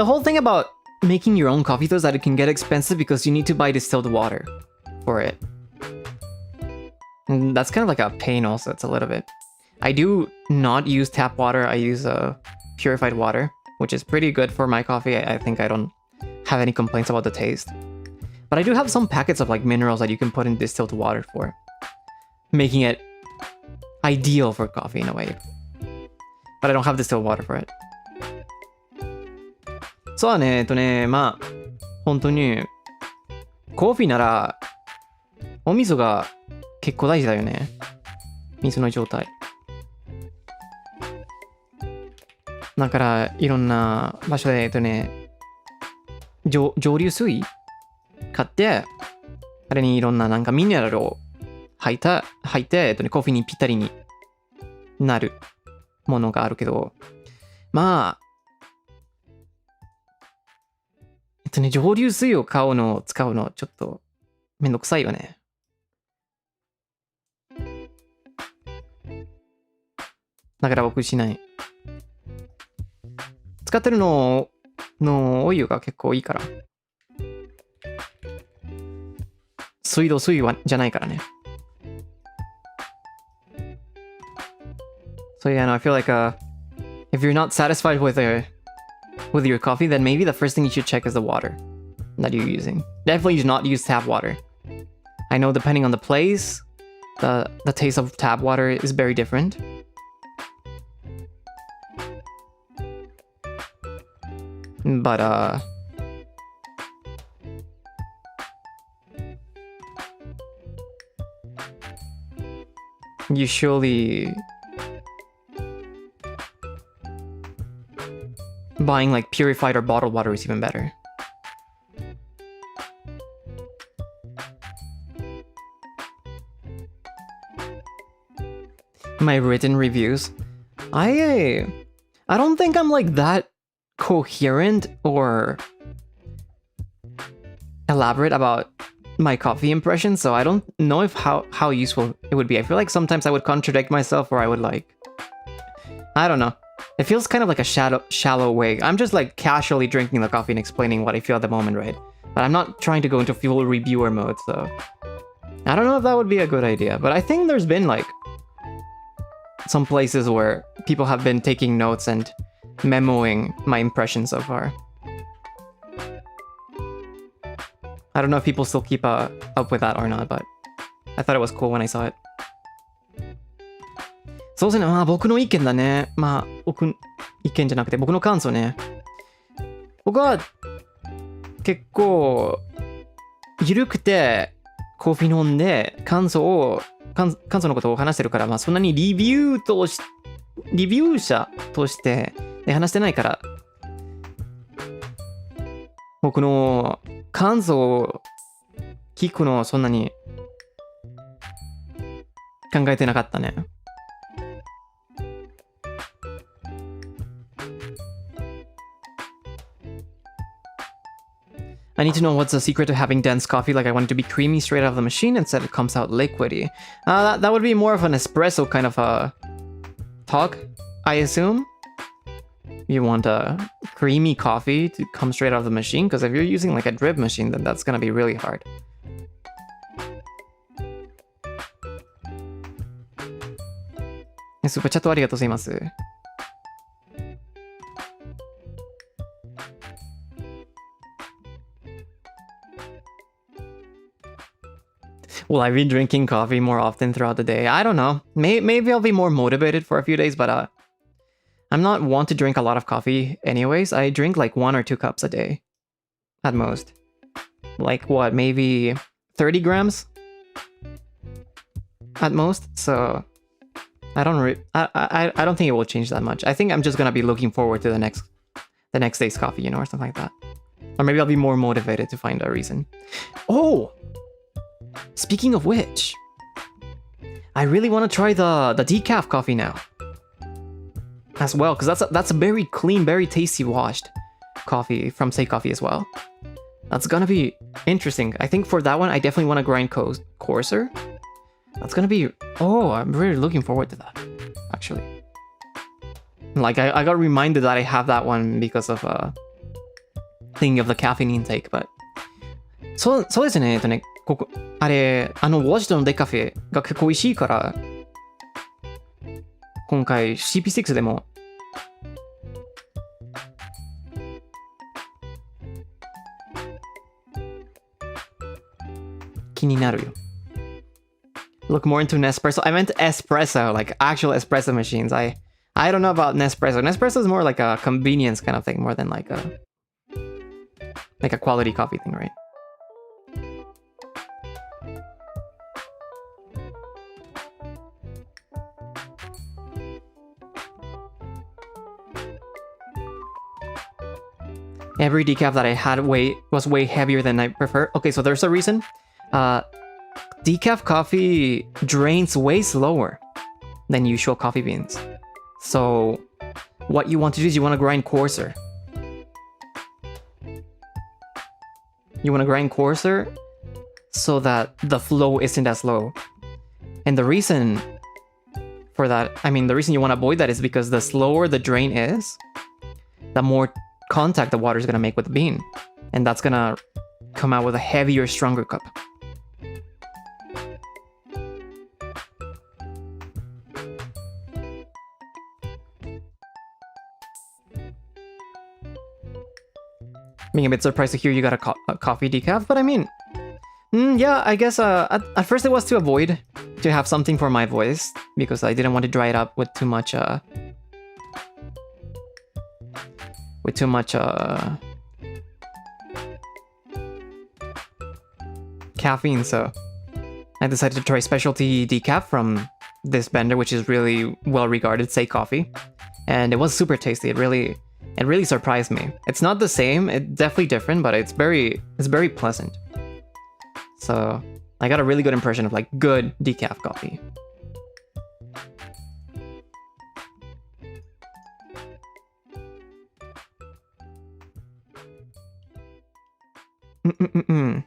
Speaker 1: whole thing about making your own coffee though is that it can get expensive because you need to buy distilled water for it. And that's kind of like a pain also, it's a little bit. I do not use tap water, I use purified water, which is pretty good for my coffee. I think I don't have any complaints about the taste. But I do have some packets of like minerals that you can put in distilled water for, making it ideal for coffee in a way. But I don't have distilled water for it. そうだね、まあ、本当に、コーヒーなら、お味噌が結構大事だよね。水の状態。だからいろんな場所で蒸留水買ってあれにいろんななんかミネラルを入ってコーヒーにぴったりになるものがあるけど、まあ蒸留水を使うのちょっとめんどくさいよね。だから僕しない。使ってるのお湯が結構いいから。水じゃないからね。So yeah, no, I feel like if you're not satisfied with your coffee, then maybe the first thing you should check is the water that you're using. Definitely do not use tap water. I know depending on the place, the taste of tap water is very different. But usually buying like purified or bottled water is even better. My written reviews, I don't think I'm like that coherent or elaborate about my coffee impression, so I don't know if how useful it would be. I feel like sometimes I would contradict myself, or I would like, I don't know. It feels kind of like a shallow way. I'm just like casually drinking the coffee and explaining what I feel at the moment, right? But I'm not trying to go into full reviewer mode, so I don't know if that would be a good idea, but I think there's been like some places where people have been taking notes and memoing my impressions so far. I don't know if people still keep up with that or not, but I thought it was cool when I saw it. そうですね、まあ僕の意見だね。まあ僕の意見じゃなくて僕の感想ね。僕は結構緩くてコーヒー飲んで感想のことを話してるから、まあそんなにリビュー者として話してないから、僕の感想を聞くのをそんなに考えてなかったね。I need to know what's the secret to having dense coffee. Like I want it to be creamy straight out of the machine. Instead it comes out liquidy. That would be more of an espresso kind of a talk, I assume. You want a creamy coffee to come straight out of the machine, because if you're using like a drip machine, then that's gonna be really hard. Super chat ありがとうございます。Will I be drinking coffee more often throughout the day? I don't know. Maybe I'll be more motivated for a few days, but I'm not one to drink a lot of coffee anyways. I drink like 1 or 2 cups a day at most. Like what, maybe 30 grams at most? So I don't think it will change that much. I think I'm just gonna be looking forward to the next day's coffee, you know, or something like that. Or maybe I'll be more motivated to find a reason. Oh! Speaking of which, I really want to try the decaf coffee now as well, because that's a very clean, very tasty washed coffee from Say Coffee as well. That's gonna be interesting. I think for that one, I definitely want to grind coarser. That's gonna be... Oh, I'm really looking forward to that, actually. Like, I got reminded that I have that one because of thinking of the caffeine intake, but... そうですね、ここ、あれ、ウォシュトンのデカフェが結構美味しいから、今回 CP6 でも、気になるよ。Look more into Nespresso. I meant espresso, like actual espresso machines. I don't know about Nespresso. Nespresso is more like a convenience kind of thing, more than like a quality coffee thing, right? Every decaf that I had was way heavier than I prefer. Okay, so there's a reason. Decaf coffee drains way slower than usual coffee beans. So what you want to do is you want to grind coarser. You want to grind coarser so that the flow isn't as low. And the reason for that, I mean, the reason you want to avoid that is because the slower the drain is, the more contact the water is going to make with the bean. And that's going to come out with a heavier, stronger cup. Being a bit surprised to hear you got a coffee decaf, but I mean, yeah, I guess at first it was to avoid to have something for my voice, because I didn't want to dry it up with too much caffeine, so I decided to try specialty decaf from this vendor, which is really well regarded, Say Coffee, and it was super tasty. It really surprised me. It's not the same, it's definitely different, but it's very pleasant. So I got a really good impression of like good decaf coffee. Mm-mm-mm.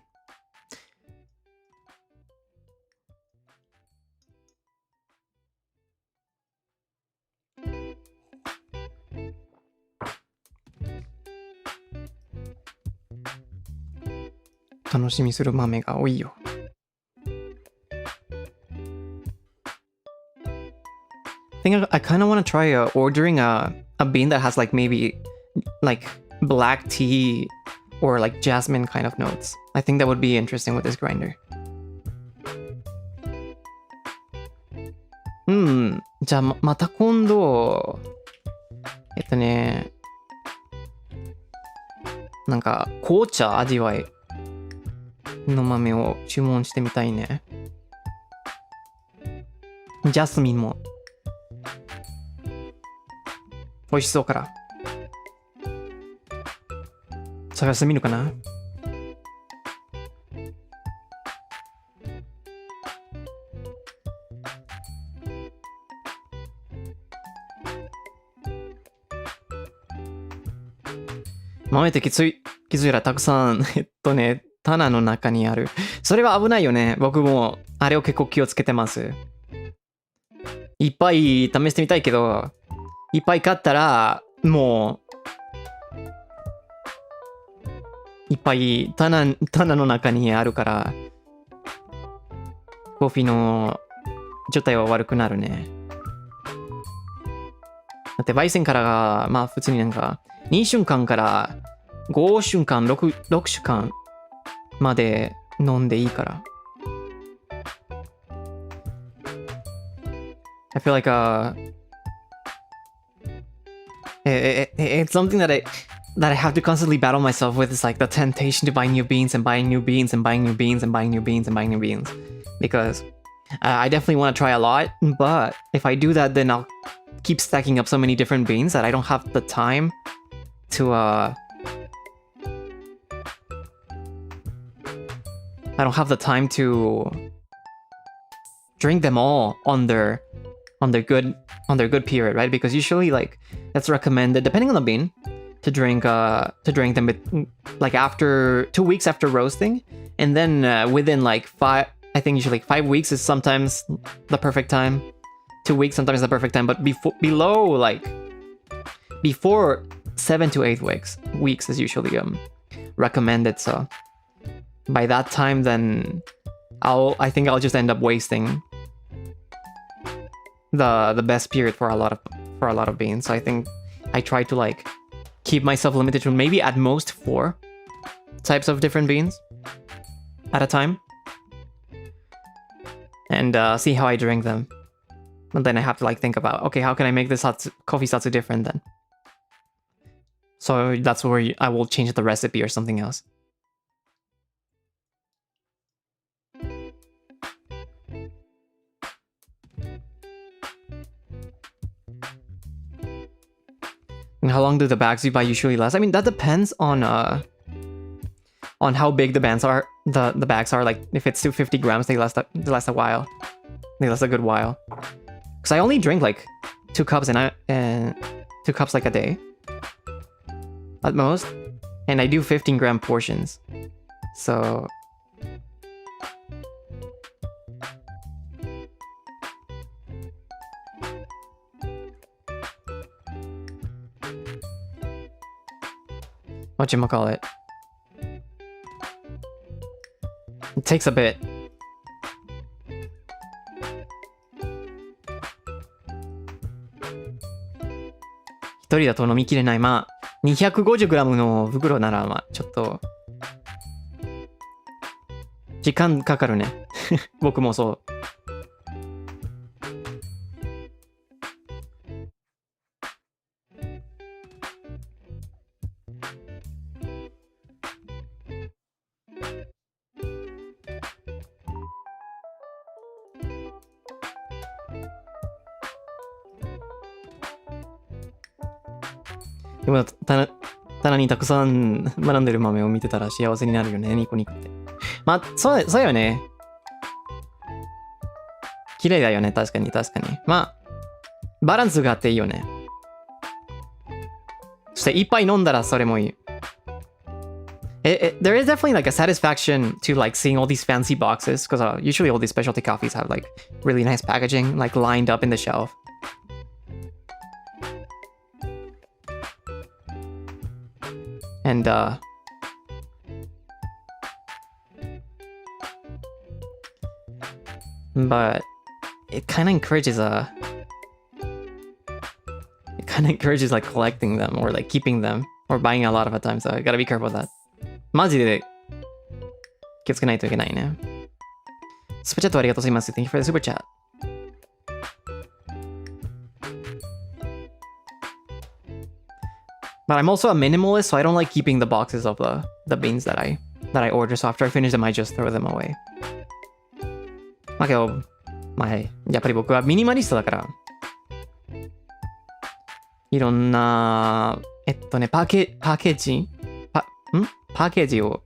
Speaker 1: 楽しみする豆が多いよ。think I kind of want to try ordering a bean that has like maybe like black tea or like jasmine kind of notes. I think that would be interesting with this grinder. じゃあまた今度なんか紅茶味わいの豆を注文してみたいね。ジャスミンも美味しそうから探してみるかな。豆って気づいたらたくさん棚の中にある。それは危ないよね。僕もあれを結構気をつけてます。いっぱい試してみたいけど、いっぱい買ったらもういっぱい棚の中にあるからコーヒーの状態は悪くなるね。だって焙煎からがまあ普通になんか2週間から5週間 6週間まで飲んでいいから。I feel like it's something that I have to constantly battle myself with. It's like the temptation to buy new beans and buying new beans and buying new beans and buying new beans and buying new beans. Because I definitely want to try a lot, but if I do that, then I'll keep stacking up so many different beans that I don't have the time to drink them all on their good period, right? Because usually like that's recommended depending on the bean to drink them like after 2 weeks after roasting, and then within like usually 5 weeks is sometimes the perfect time. 2 weeks sometimes the perfect time, but before 7 to 8 weeks is usually recommended. So by that time, then I think I'll just end up wasting the best period for a lot of beans. So I think I try to like keep myself limited to maybe at most 4 types of different beans at a time, and see how I drink them. And then I have to like think about, okay, how can I make this coffee Zatsu different then? So that's where I will change the recipe or something else. And how long do the bags you buy usually last? I mean, that depends on how big the bags are. The bags are, like if it's 250 grams, they last a while. They last a good while. Because I only drink like 2 cups and 2 cups like a day at most, and I do 15-gram portions. So whatchamacallit, it takes a bit. One人だと飲みきれない。まあ 250g の袋ならまあちょっと時間かかるね。僕もそう。でも棚にたくさん学んでる豆を見てたら幸せになるよね、ニコニコって。まあ、そうよね。綺麗だよね、確かに。まあ、バランスがあっていいよね。そしていっぱい飲んだらそれもいい。There is definitely like a satisfaction to like seeing all these fancy boxes, because usually all these specialty coffees have like really nice packaging like lined up in the shelf. And but it kind of encourages kind of encourages like collecting them or like keeping them or buying a lot of a time, so I gotta be careful with that. マジで気をつけないといけないね。スーパーチャットありがとうございます。Thank you for the super chat. But I'm also a minimalist, so I don't like keeping the boxes of the beans that I order. So after I finish them, I just throw them away. まあけど、まあ、やっぱり僕はミニマリストだから、いろんな、パーケージを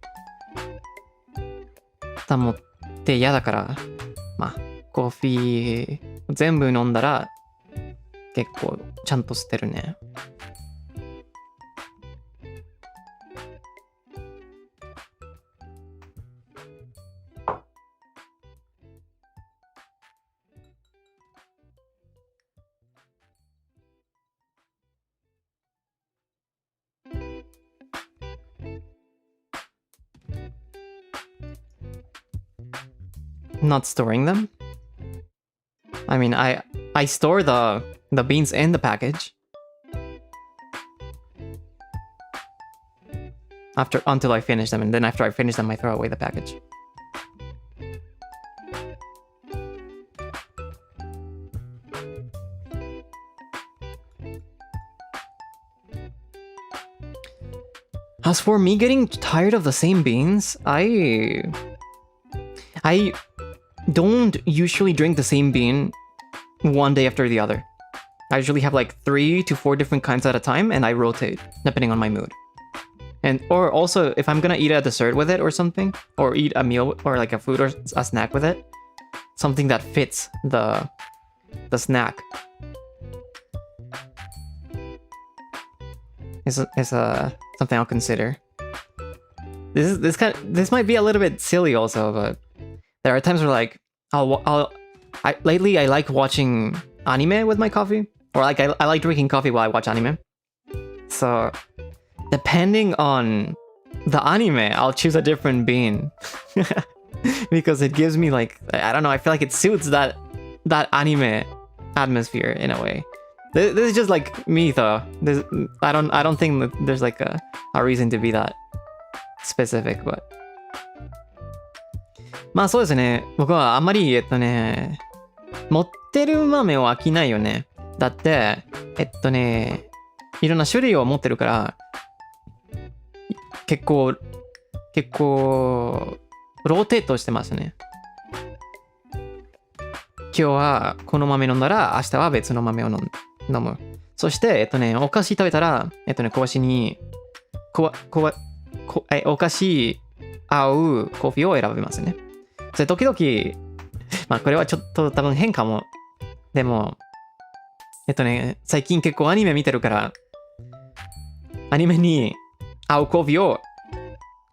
Speaker 1: 保って嫌だから、まあ、コーヒー全部飲んだら結構ちゃんと捨てるね。Not storing them? I mean, I store the beans in the package until I finish them, and then after I finish them, I throw away the package. As for me getting tired of the same beans, I don't usually drink the same bean one day after the other. I usually have like 3 to 4 different kinds at a time, and I rotate depending on my mood. Or also, if I'm gonna eat a dessert with it or something, or eat a meal or like a food or a snack with it, something that fits the snack is something I'll consider. This might be a little bit silly also, but there are times where like lately I like watching anime with my coffee, or like I like drinking coffee while I watch anime. So depending on the anime, I'll choose a different bean because it gives me like, I don't know, I feel like it suits that anime atmosphere in a way. This is just like me though. I don't think that there's like a reason to be that specific, but まあそうですね。僕はあんまり持ってる豆を飽きないよね。だっていろんな種類を持ってるから結構ローテートしてますね。今日はこの豆飲んだら明日は別の豆を飲む。そしてお菓子食べたら小箸にお菓子合うコーヒーを選びますね。それ時々まあこれはちょっと多分変かも。でも最近結構アニメ見てるからアニメに合うコーヒーを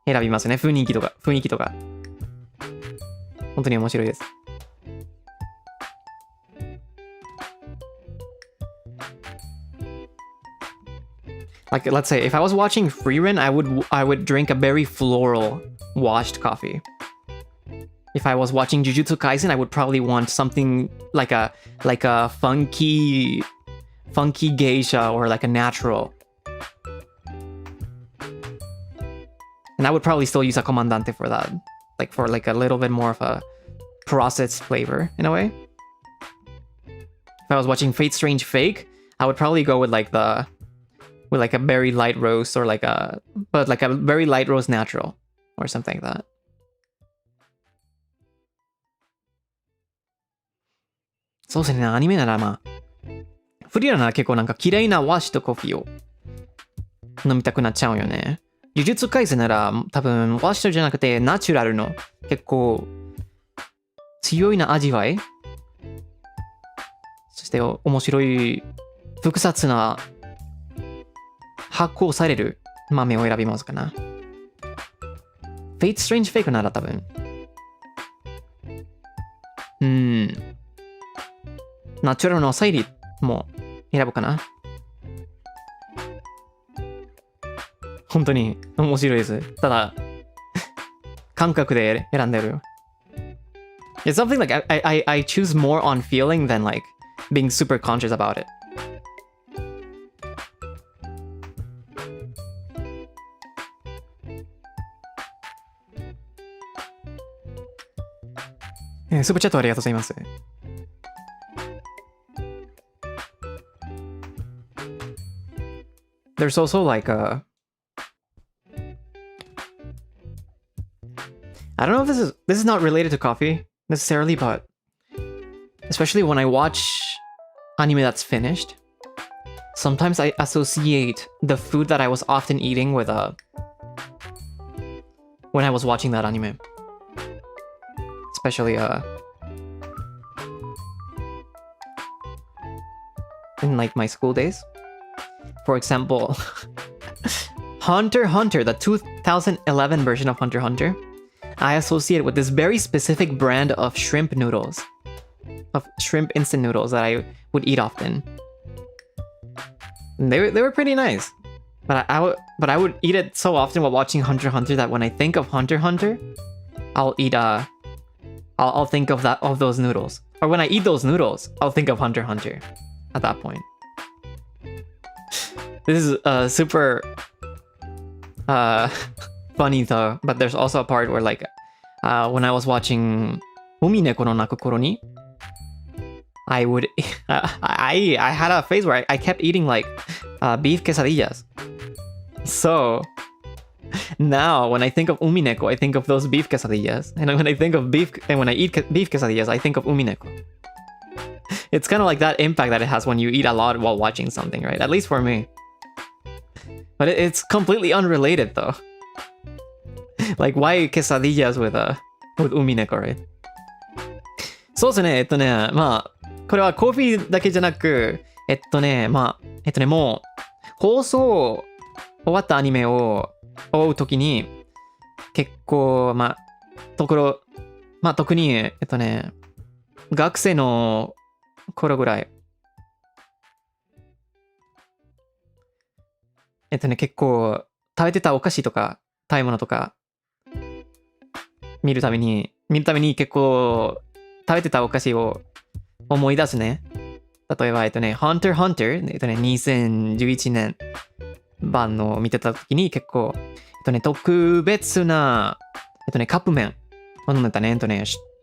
Speaker 1: 選びますね。雰囲気とか本当に面白いです。Like let's say if I was watching Freerun, I would drink a very floral washed coffee. If I was watching Jujutsu Kaisen, I would probably want something like a funky geisha or like a natural. And I would probably still use a comandante for that, like for like a little bit more of a processed flavor in a way. If I was watching Fate Strange Fake, I would probably go with like a very light roast or like a very light roast natural or something like that. そうですね、アニメならまあフリーラなら結構なんか綺麗な和紙とコーヒーを飲みたくなっちゃうよね。呪術廻戦なら多分和紙じゃなくてナチュラルの結構強いな味わい、そして面白い複雑な発酵される豆を選びますかな。Fate Strange Fake なら多分ナチュラルのサイリも選ぶかな。本当に面白いです。ただ感覚で選んでる。It's something like I choose more on feeling than like being super conscious about it. スーパーチャットありがとうございます。There's also like I don't know if this is not related to coffee necessarily, but especially when I watch anime that's finished, sometimes I associate the food that I was often eating with when I was watching that anime. Especially in like my school days. For example, Hunter x Hunter, the 2011 version of Hunter x Hunter, I associate with this very specific brand of shrimp noodles, of shrimp instant noodles that I would eat often. And they were pretty nice, but I would eat it so often while watching Hunter x Hunter that when I think of Hunter x Hunter, I'll eat I'll think of those noodles, or when I eat those noodles, I'll think of Hunter x Hunter. At that point, this is super funny though, but there's also a part where like when I was watching Umineko no Naku Koro ni, I would I had a phase where I kept eating like beef quesadillas. So now when I think of Umineko, I think of those beef quesadillas, and when I think of beef and when I eat beef quesadillas, I think of Umineko. It's kind of like that impact that it has when you eat a lot while watching something, right? At least for me. But it's completely unrelated though. Like why quesadillas with Umineko, right? そうですね、まあ、これはコーヒーだけじゃなく、もう、放送終わったアニメを追うときに、結構、特に、学生の頃ぐらい、結構、食べてたお菓子とか、食べ物とか、見るために結構、食べてたお菓子を思い出すね。例えば、Hunter x Hunter、2011年版の見てた時に結構、特別な、カップ麺を飲んでたね。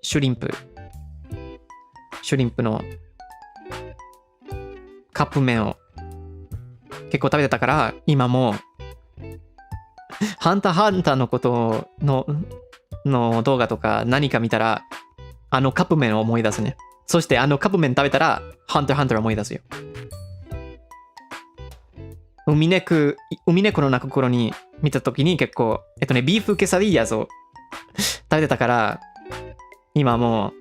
Speaker 1: シュリンプのカップ麺を結構食べてたから、今も、ハンターハンターのことの動画とか何か見たら、カップ麺を思い出すね。そしてカップ麺食べたら、ハンターハンターを思い出すよ。海猫の泣く頃に見たときに結構、ビーフケサディーヤを食べてたから、今も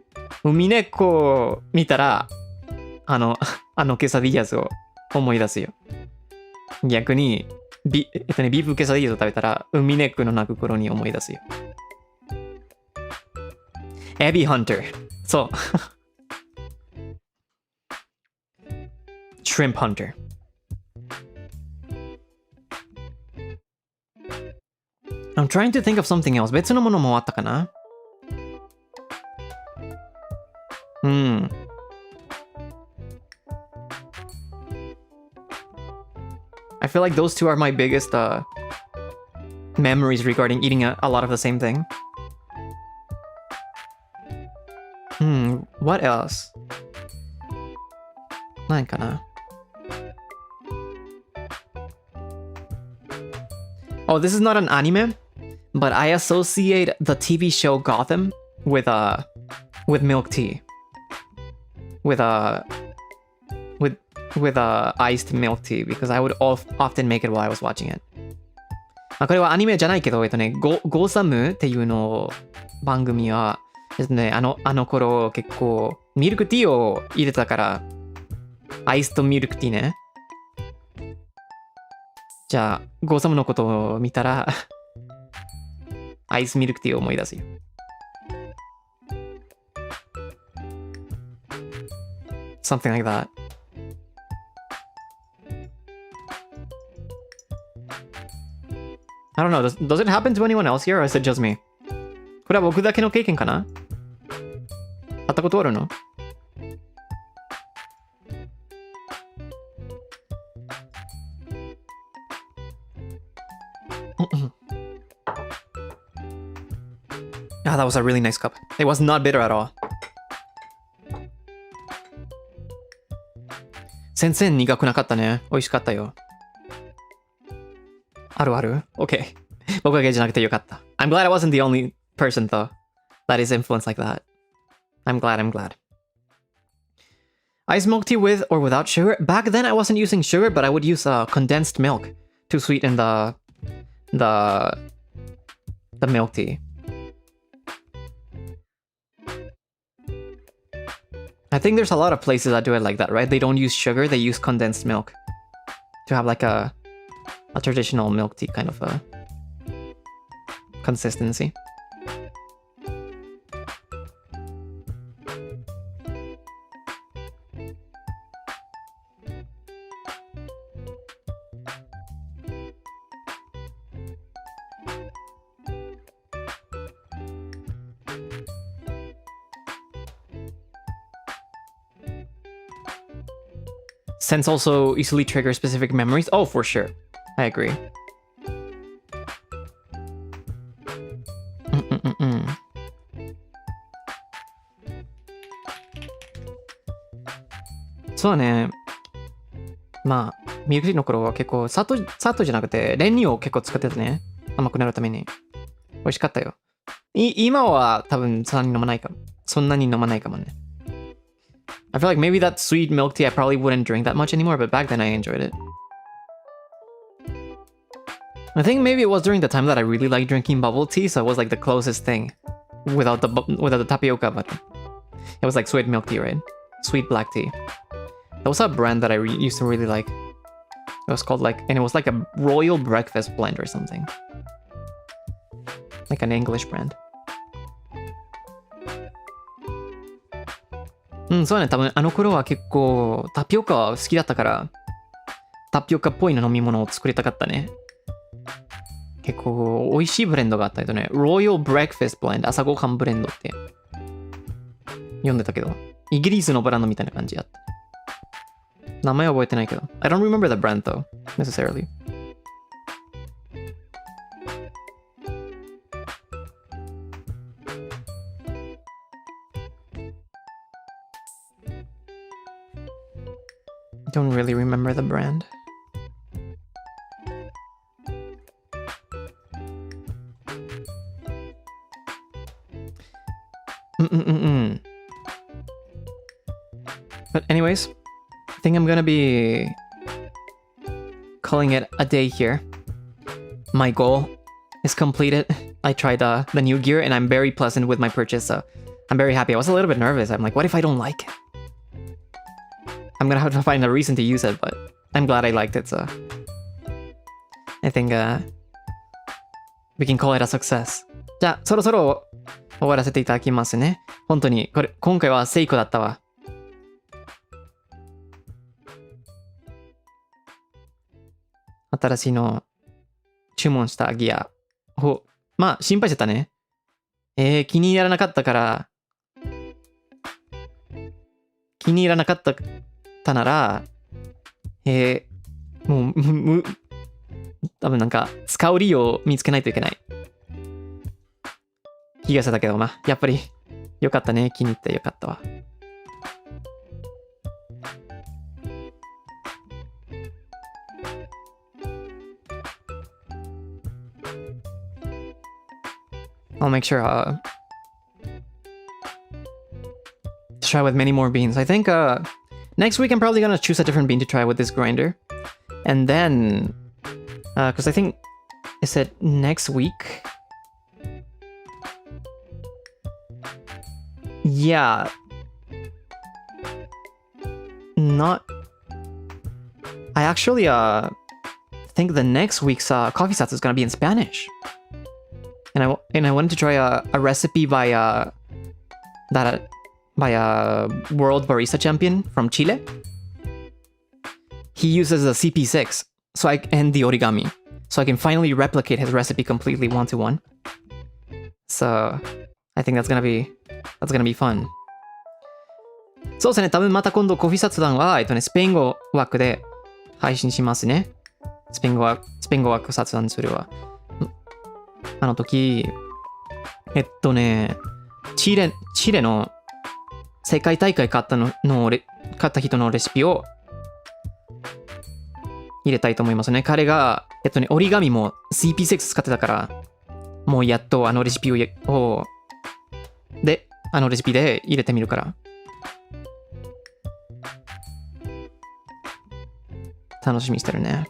Speaker 1: う、海猫を見たら、ケサディーヤを思い出すよ。逆に、ビーフケサディーヤを食べたら、海猫の泣く頃に思い出すよ。エビハンター。そう。Shrimp Hunter. I'm trying to think of something else. 別のものもあったかな？I feel like those two are my biggest memories regarding eating a lot of the same thing. What else? 何かな? Oh, this is not an anime, but I associate the TV show Gotham with milk tea. With iced milk tea because I would often make it while I was watching it. これはアニメじゃないけど、ゴーサムっていうの番組はですね、あの頃結構ミルクティーを入れたから、アイスとミルクティーね。じゃあ、ゴーサムのことを見たら、アイスミルクティーを思い出すよ。Something like that. I don't know. Does it happen to anyone else here or is it just me? これは僕だけの経験かな？あったことあるの？Ah, that was a really nice cup. It was not bitter at all. 全然苦くなかったね。美味しかったよ。あるある ?OK。僕だけじゃなくてよかった。I'm glad I wasn't the only person though that is influenced like that. I'm glad. Iced milk tea with or without sugar? Back then I wasn't using sugar, but I would use condensed milk to sweeten the milk tea. I think there's a lot of places that do it like that, right? They don't use sugar, they use condensed milk to have like a traditional milk tea kind of a consistency. Scents also easily trigger specific memories. Oh, for sure. I agree. So ね、まあ、ミルクティーの頃は結構砂糖じゃなくて練乳を結構使ってたね。甘くなるために。美味しかったよ。今は多分そんなに飲まないかもね。I feel like maybe that sweet milk tea I probably wouldn't drink that much anymore, but back then I enjoyed it. I think maybe it was during the time that I really liked drinking bubble tea, so it was like the closest thing without the tapioca butter. It was like sweet milk tea, right? Sweet black tea. That was a brand that I used to really like. It was called and it was like a Royal Breakfast blend or something. Like an English brand. そうね、多分あの頃は結構タピオカ好きだったから、タピオカっぽい飲み物を作りたかったね。結構美味しいブレンドがあったけどね、Royal Breakfast Blend、朝ごはんブレンドって読んでたけど、イギリスのブランドみたいな感じやった。名前は覚えてないけど。I don't remember the brand though, necessarily. Don't really remember the brand. But anyways, I think I'm gonna be calling it a day here. My goal is completed. I tried the new gear and I'm very pleasant with my purchase, so I'm very happy. I was a little bit nervous. I'm like, what if I don't like it? I'm gonna have to find a reason to use it, but I'm glad I liked it, so I think we can call it a success. じゃあ、そろそろ終わらせていただきますね。本当に今回は成功だったわ。新しいの注文したギアを、まあ心配してたね。気に入らなかったから、気に入らなかったなら、もう、多分なんか使う理由を見つけないといけない。気がしてたけど、まあ、やっぱりよかったね。気に入ってよかったわ。I'll make sure to try with many more beans. I think next week I'm probably gonna choose a different bean to try with this grinder. And then, because I think, is it next week? Yeah. Not... I actually think the next week's coffee Zatsu is gonna be in Spanish. And I wanted to try a recipe by a world barista champion from Chile. He uses a CP6 and the origami, so I can finally replicate his recipe completely 1-to-1. So I think that's gonna be fun. そうですね、多分また今度コーヒー雑談はスペイン語枠で配信しますね。スペイン語枠雑談するわ。あの時、チレの世界大会勝った人のレシピを入れたいと思いますね。彼が、折り紙も CP6 使ってたから、もうやっとあのレシピを、で、あのレシピで入れてみるから。楽しみにしてるね。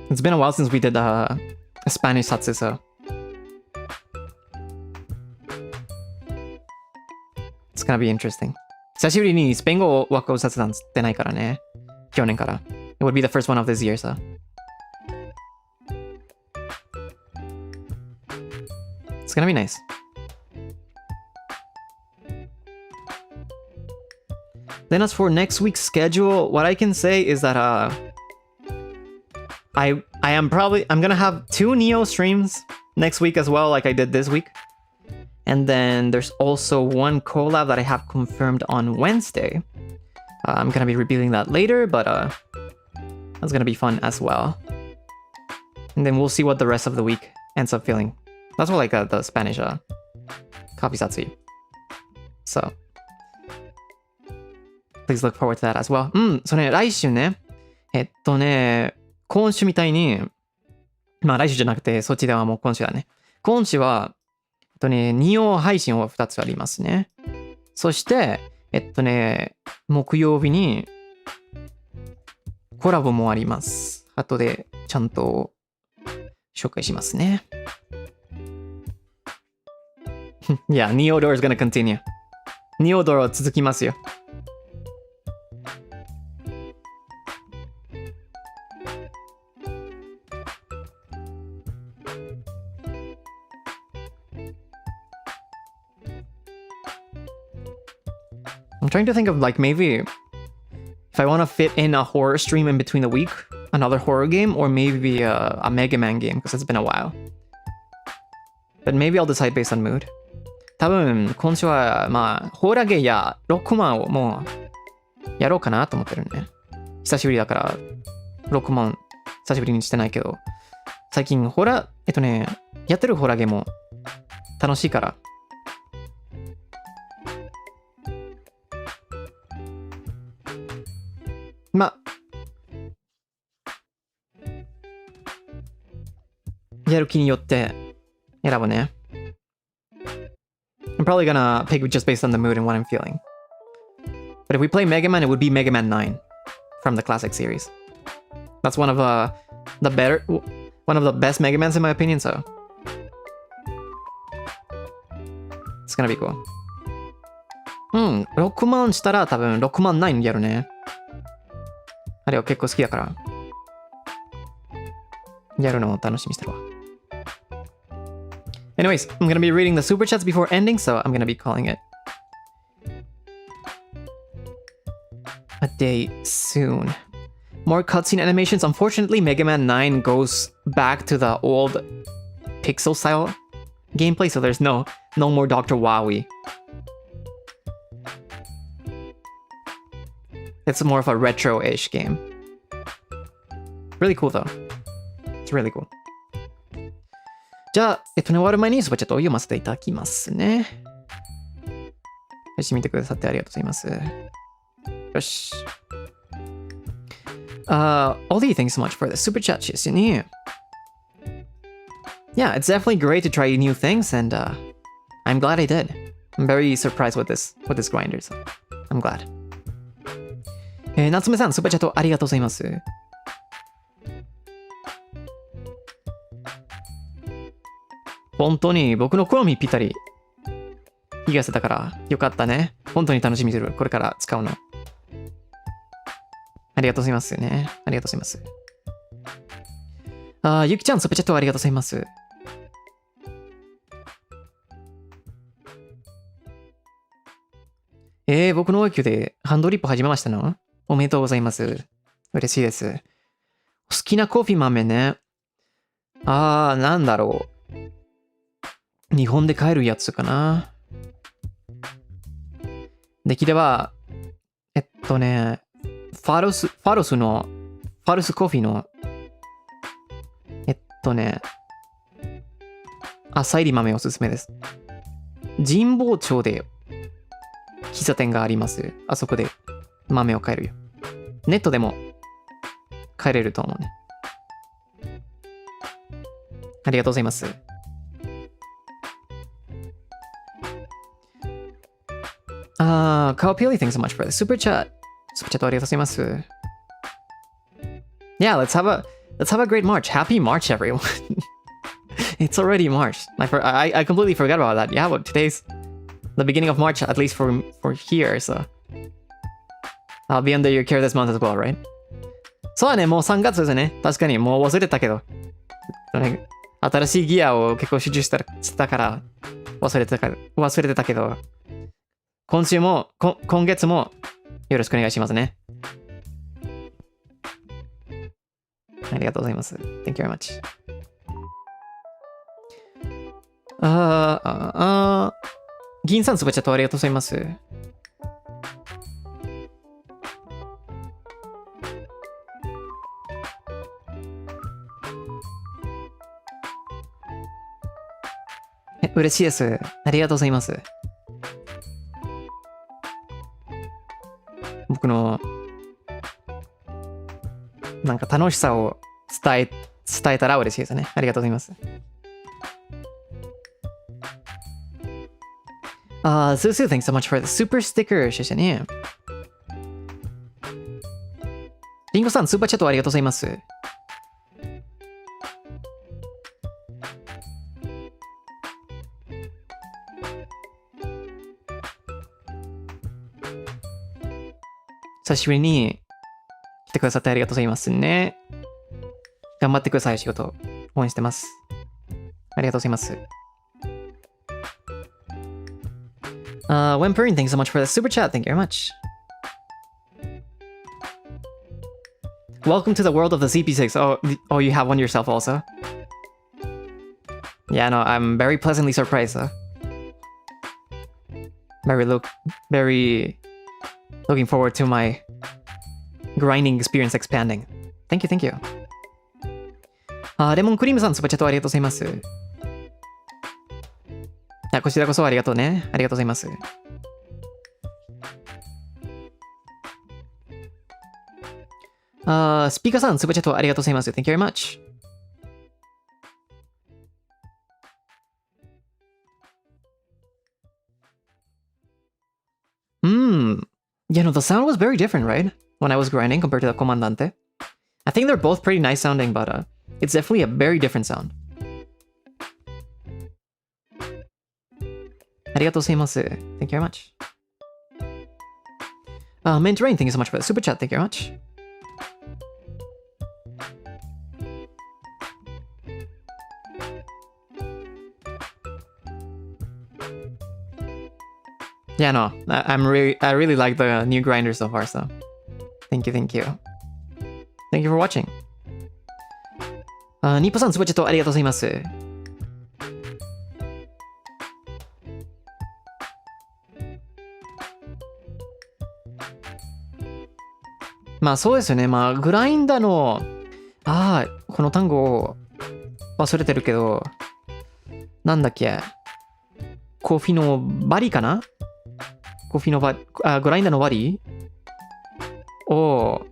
Speaker 1: It's been a while since we did a Spanish Zatsu, so it's gonna be interesting. 久しぶりにスペイン語を枠を雑談つってないからね。去年から。It would be the first one of this year, so. It's gonna be nice. Then as for next week's schedule, what I can say is that I'm gonna have 2 Neo streams next week as well, like I did this week. And then there's also one collab that I have confirmed on Wednesday. I'm gonna be revealing that later, but that's gonna be fun as well. And then we'll see what the rest of the week ends up feeling. That's what like the Spanish coffee Zatsu. So please look forward to that as well. それね、来週ね。今週みたいに、まあ来週じゃなくて、そっちではもう今週だね。今週は、2曜配信を2つありますね。そして、木曜日にコラボもあります。後でちゃんと紹介しますね。Yeah, Neodore is gonna continue. Neodore は続きますよ。I'm trying to think of like maybe if I want to fit in a horror stream in between the week, another horror game, or maybe a Mega Man game because it's been a while. But maybe I'll decide based on mood. 多分今週はまあホーラーゲーやロックマンをもうやろうかなと思ってるね。久しぶりだからロックマン久しぶりにしてないけど、最近ホラーやってるホラーゲーも楽しいから。まあやる気によって選ぶね。I'm probably gonna pick just based on the mood and what I'm feeling. But if we play Mega Man, it would be Mega Man 9 from the classic series. That's one of the best Mega Mans in my opinion, so it's gonna be cool. 6万したら多分6万9やるね。あれは結構好きだから。やるのを楽しみにしてるわ。Anyways, I'm gonna be reading the super chats before ending, so I'm gonna be calling it a day soon. More cutscene animations. Unfortunately, Mega Man 9 goes back to the old pixel style gameplay, so there's no more Dr. Wowie. It's more of a retro-ish game. Really cool though. It's really cool. じゃあ、終わる前にスーパーチャットを読ませていただきますね。よし、見てくださってありがとうございます。よし。Ollie, thanks so much for the super chat, ですよね。Yeah, it's definitely great to try new things, and I'm glad I did. I'm very surprised with this grinder, so I'm glad. 夏目さん、スーパーチャットありがとうございます。本当に僕の好みぴったり言わせたからよかったね。本当に楽しみにしてる。これから使うの。ありがとうございますね。ありがとうございます。ゆきちゃん、スーパーチャットありがとうございます。僕の応急でハンドリップ始めましたの？おめでとうございます。嬉しいです。好きなコーヒー豆ね。なんだろう。日本で買えるやつかな。できれば、ファルスコーヒーの、浅いり豆おすすめです。神保町で喫茶店があります。あそこで豆を買えるよ。ネットでも買えれると思うね。ありがとうございます。Kawapili, thanks so much for the super chat. Super chat ありがとうございます。Yeah, let's have a great March. Happy March, everyone. It's already March. I completely forgot about that. Yeah, but today's the beginning of March, at least for here, so I'll be under your care this month as well, right? そうだね、もう3月ですね。確かにもう忘れたけど。新しいギアを結構集中したから忘れてたけど、今月もよろしくお願いしますね。ありがとうございます。Thank you very much. 銀さんスパチャットありがとうございます。嬉しいです。ありがとうございます。僕のなんか楽しさを伝えたら嬉しいですね。ありがとうございます。Zatsu, thanks so much for the super sticker. 谢謝ね。リンゴさん、スーパーチャットありがとうございます。久しぶりに来てくださってありがとうございますね。頑張ってください、仕事。応援してます。ありがとうございます。Whimpering, thanks so much for the super chat. Thank you very much. Welcome to the world of the CP6. Oh, you have one yourself also? Yeah, no, I'm very pleasantly surprised, though. Very looking forward to my grinding experience expanding. Thank you, thank you. レモンクリームさん、スパチャットありがとうございます。こちらこそありがとうね。ありがとうございます。スピーカーさん、スパチャットありがとうございます。Thank you very much. Yeah, no, the sound was very different, right? When I was grinding compared to the Comandante. I think they're both pretty nice sounding, but it's definitely a very different sound. ありがとうございます。Thank you very much. Mint Rain, thank you so much for the super chat. Thank you very much. Yeah, no, I really like the new grinder so far, so thank you. Thank you for watching. ニッポさん、スパチャットありがとうございます。まあそうですよね。まあグラインダーのこの単語を忘れてるけど、なんだっけ、コーヒーのバリかな、コーヒーのグラインダーのバリの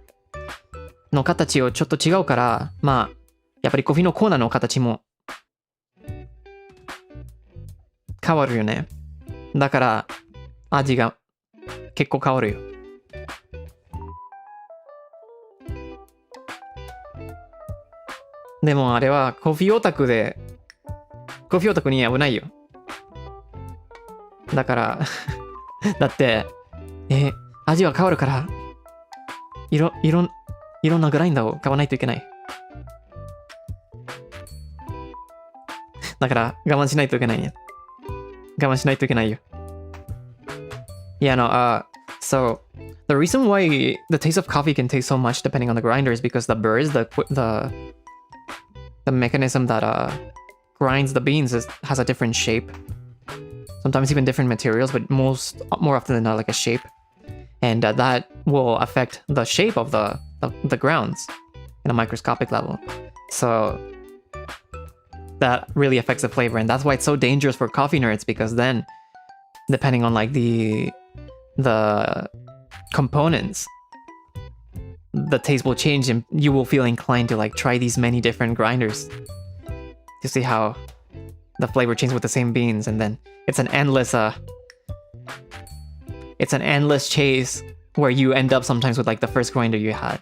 Speaker 1: 形をちょっと違うから、まあやっぱりコーヒーのコーナーの形も変わるよね。だから味が結構変わるよ。でもあれはコーヒーオタクに危ないよ。だからだって味は変わるからいろんなグラインダーを買わないといけない。だから我慢しないといけないね。我慢しないといけないよ。Yeah, no, so the reason why the taste of coffee can taste so much depending on the grinder is because the burrs, the mechanism that grinds the beans has a different shape. Sometimes even different materials, but more often than not like a shape. And that will affect the shape of the grounds in a microscopic level. So that really affects the flavor, and that's why it's so dangerous for coffee nerds, because then, depending on like the components, the taste will change, and you will feel inclined to like try these many different grinders to see how the flavor changes with the same beans, and then it's an endless chase where you end up sometimes with like the first grinder you had.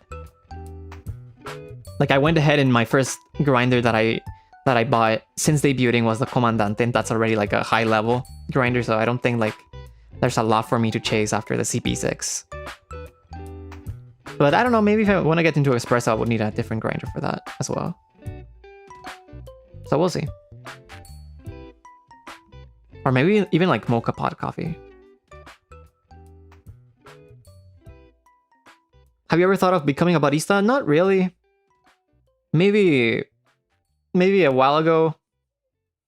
Speaker 1: Like I went ahead in my first grinder that I bought since debuting was the Comandante, and that's already like a high level grinder, so I don't think like there's a lot for me to chase after the CP6. But I don't know, maybe if I want to get into espresso, I would need a different grinder for that as well. So we'll see. Or maybe even like mocha pot coffee. Have you ever thought of becoming a barista? Not really. Maybe a while ago,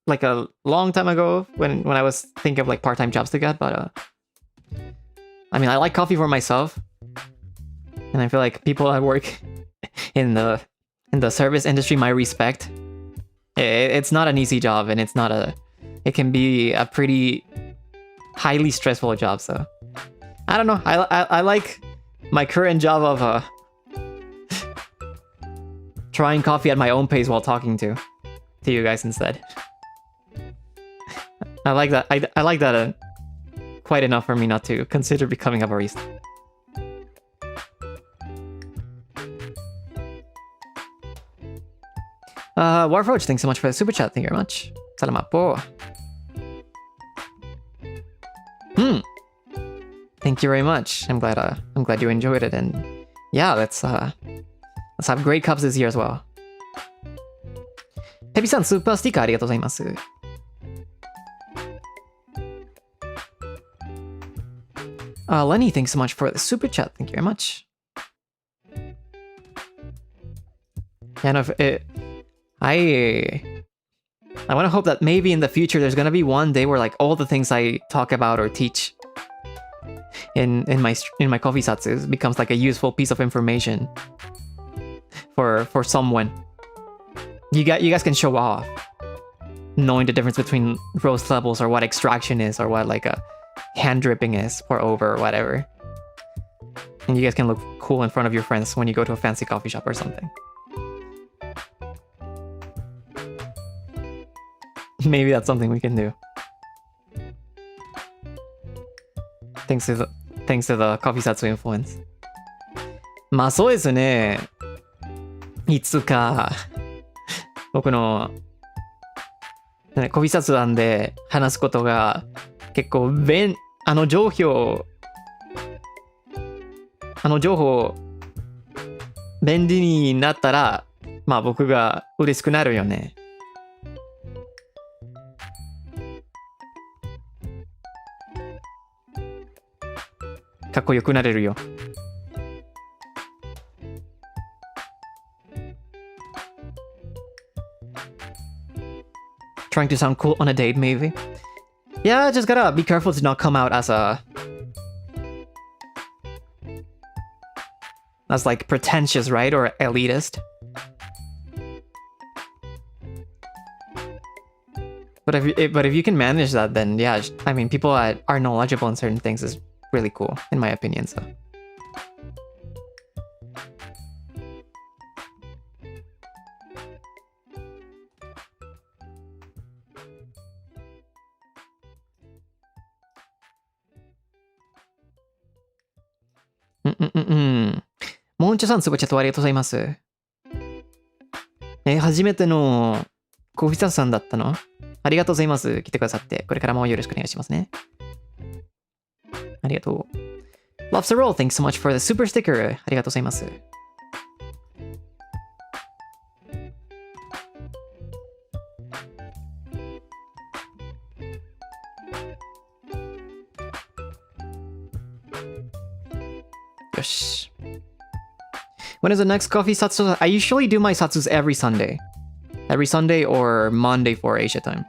Speaker 1: like a long time ago, when I was thinking of like part-time jobs to get, but I mean, I like coffee for myself, and I feel like people that work in the service industry might respect. It's not an easy job, and it can be a pretty highly stressful job. So I don't know. I like my current job of trying coffee at my own pace while talking to you guys instead. I like that. I like that quite enough for me not to consider becoming a barista. Warfroach, thanks so much for the super chat. Thank you very much. Salamat po. Thank you very much. I'm glad you enjoyed it, and yeah, let's have great cups this year as well. Pepi-san, super sticker ありがとうございます。Lenny, thanks so much for the super chat. Thank you very much. Yeah, no, I want to hope that maybe in the future there's gonna be one day where like all the things I talk about or teach in my coffee satsus becomes like a useful piece of information for someone. You guys can show off knowing the difference between roast levels, or what extraction is, or what like a hand dripping is, pour over or whatever. And you guys can look cool in front of your friends when you go to a fancy coffee shop or something. Maybe that's something we can do. Thanks to the coffee satsu influence. まあそうですね。いつか僕のコフィー殺団で話すことが結構情報便利になったら、まあ僕が嬉しくなるよね。かっこよくなれるよ。Trying to sound cool on a date, maybe. Yeah, just gotta be careful to not come out as like pretentious, right? Or elitist. But if you can manage that, then yeah, I mean, people that are knowledgeable in certain things is really cool, in my opinion, so.モンチョさん、すごいチャットありがとうございます。初めてのコフィサさんだったの？ありがとうございます。来てくださって。これからもよろしくお願いしますね。ありがとう。Lobster Roll, thanks so much for the super sticker. ありがとうございます。よし。When is the next coffee satsu? I usually do my satsus every Sunday. Every Sunday or Monday for Asia time.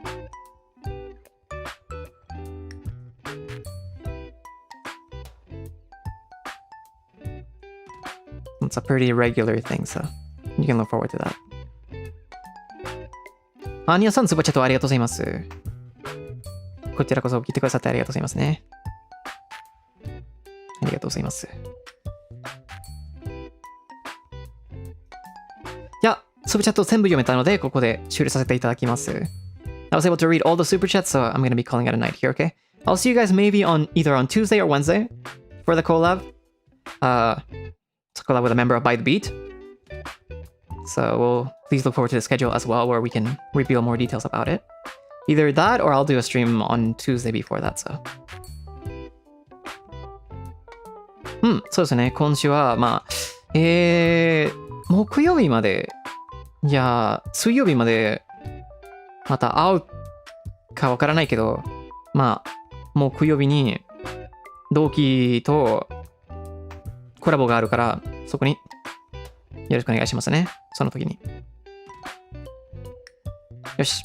Speaker 1: It's a pretty regular thing, so you can look forward to that. アニヤさん、スーパーチャットありがとうございます。こちらこそ聞いてくださってありがとうございますね。ありがとうございます。いや、スーパーチャット全部読めたので、ここで終了させていただきます。I was able to read all the super chats, so I'm gonna be calling it a night here, okay? I'll see you guys maybe on either on Tuesday or Wednesday for the collab. It's a collab with a member of By the Beat. So please look forward to the schedule as well, where we can reveal more details about it. Either that, or I'll do a stream on Tuesday before that, so. そうですね。今週は、木曜日まで、いや、水曜日まで、また会うかわからないけど、木曜日に、同期とコラボがあるから、そこに、よろしくお願いしますね。その時に。よし。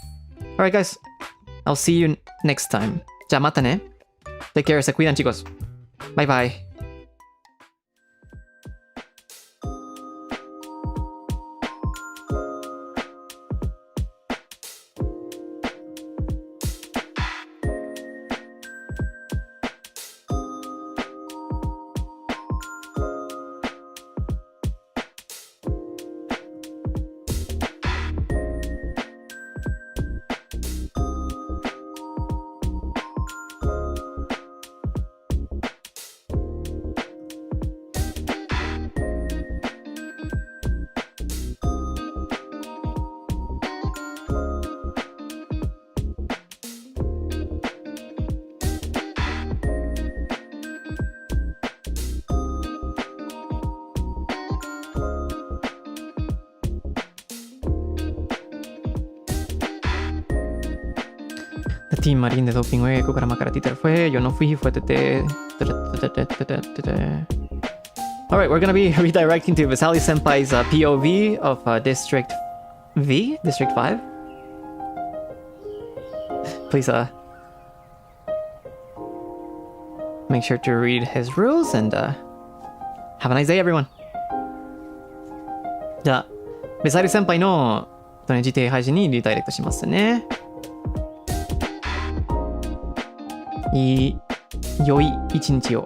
Speaker 1: Alright, guys. I'll see you next time. じゃあまたね。Take care, se cuidan, chicos. Bye bye. Team Marín de doping, güey, Cucarama Caratiter fue, yo no fui, fue Tete. Alright, we're gonna be redirecting to Vasali Senpai's POV of District V? District 5? Please, make sure to read his rules and, have a nice day, everyone. じゃあ、ベサリ先輩の自定配信にリダイレクトしますね。良い一日を。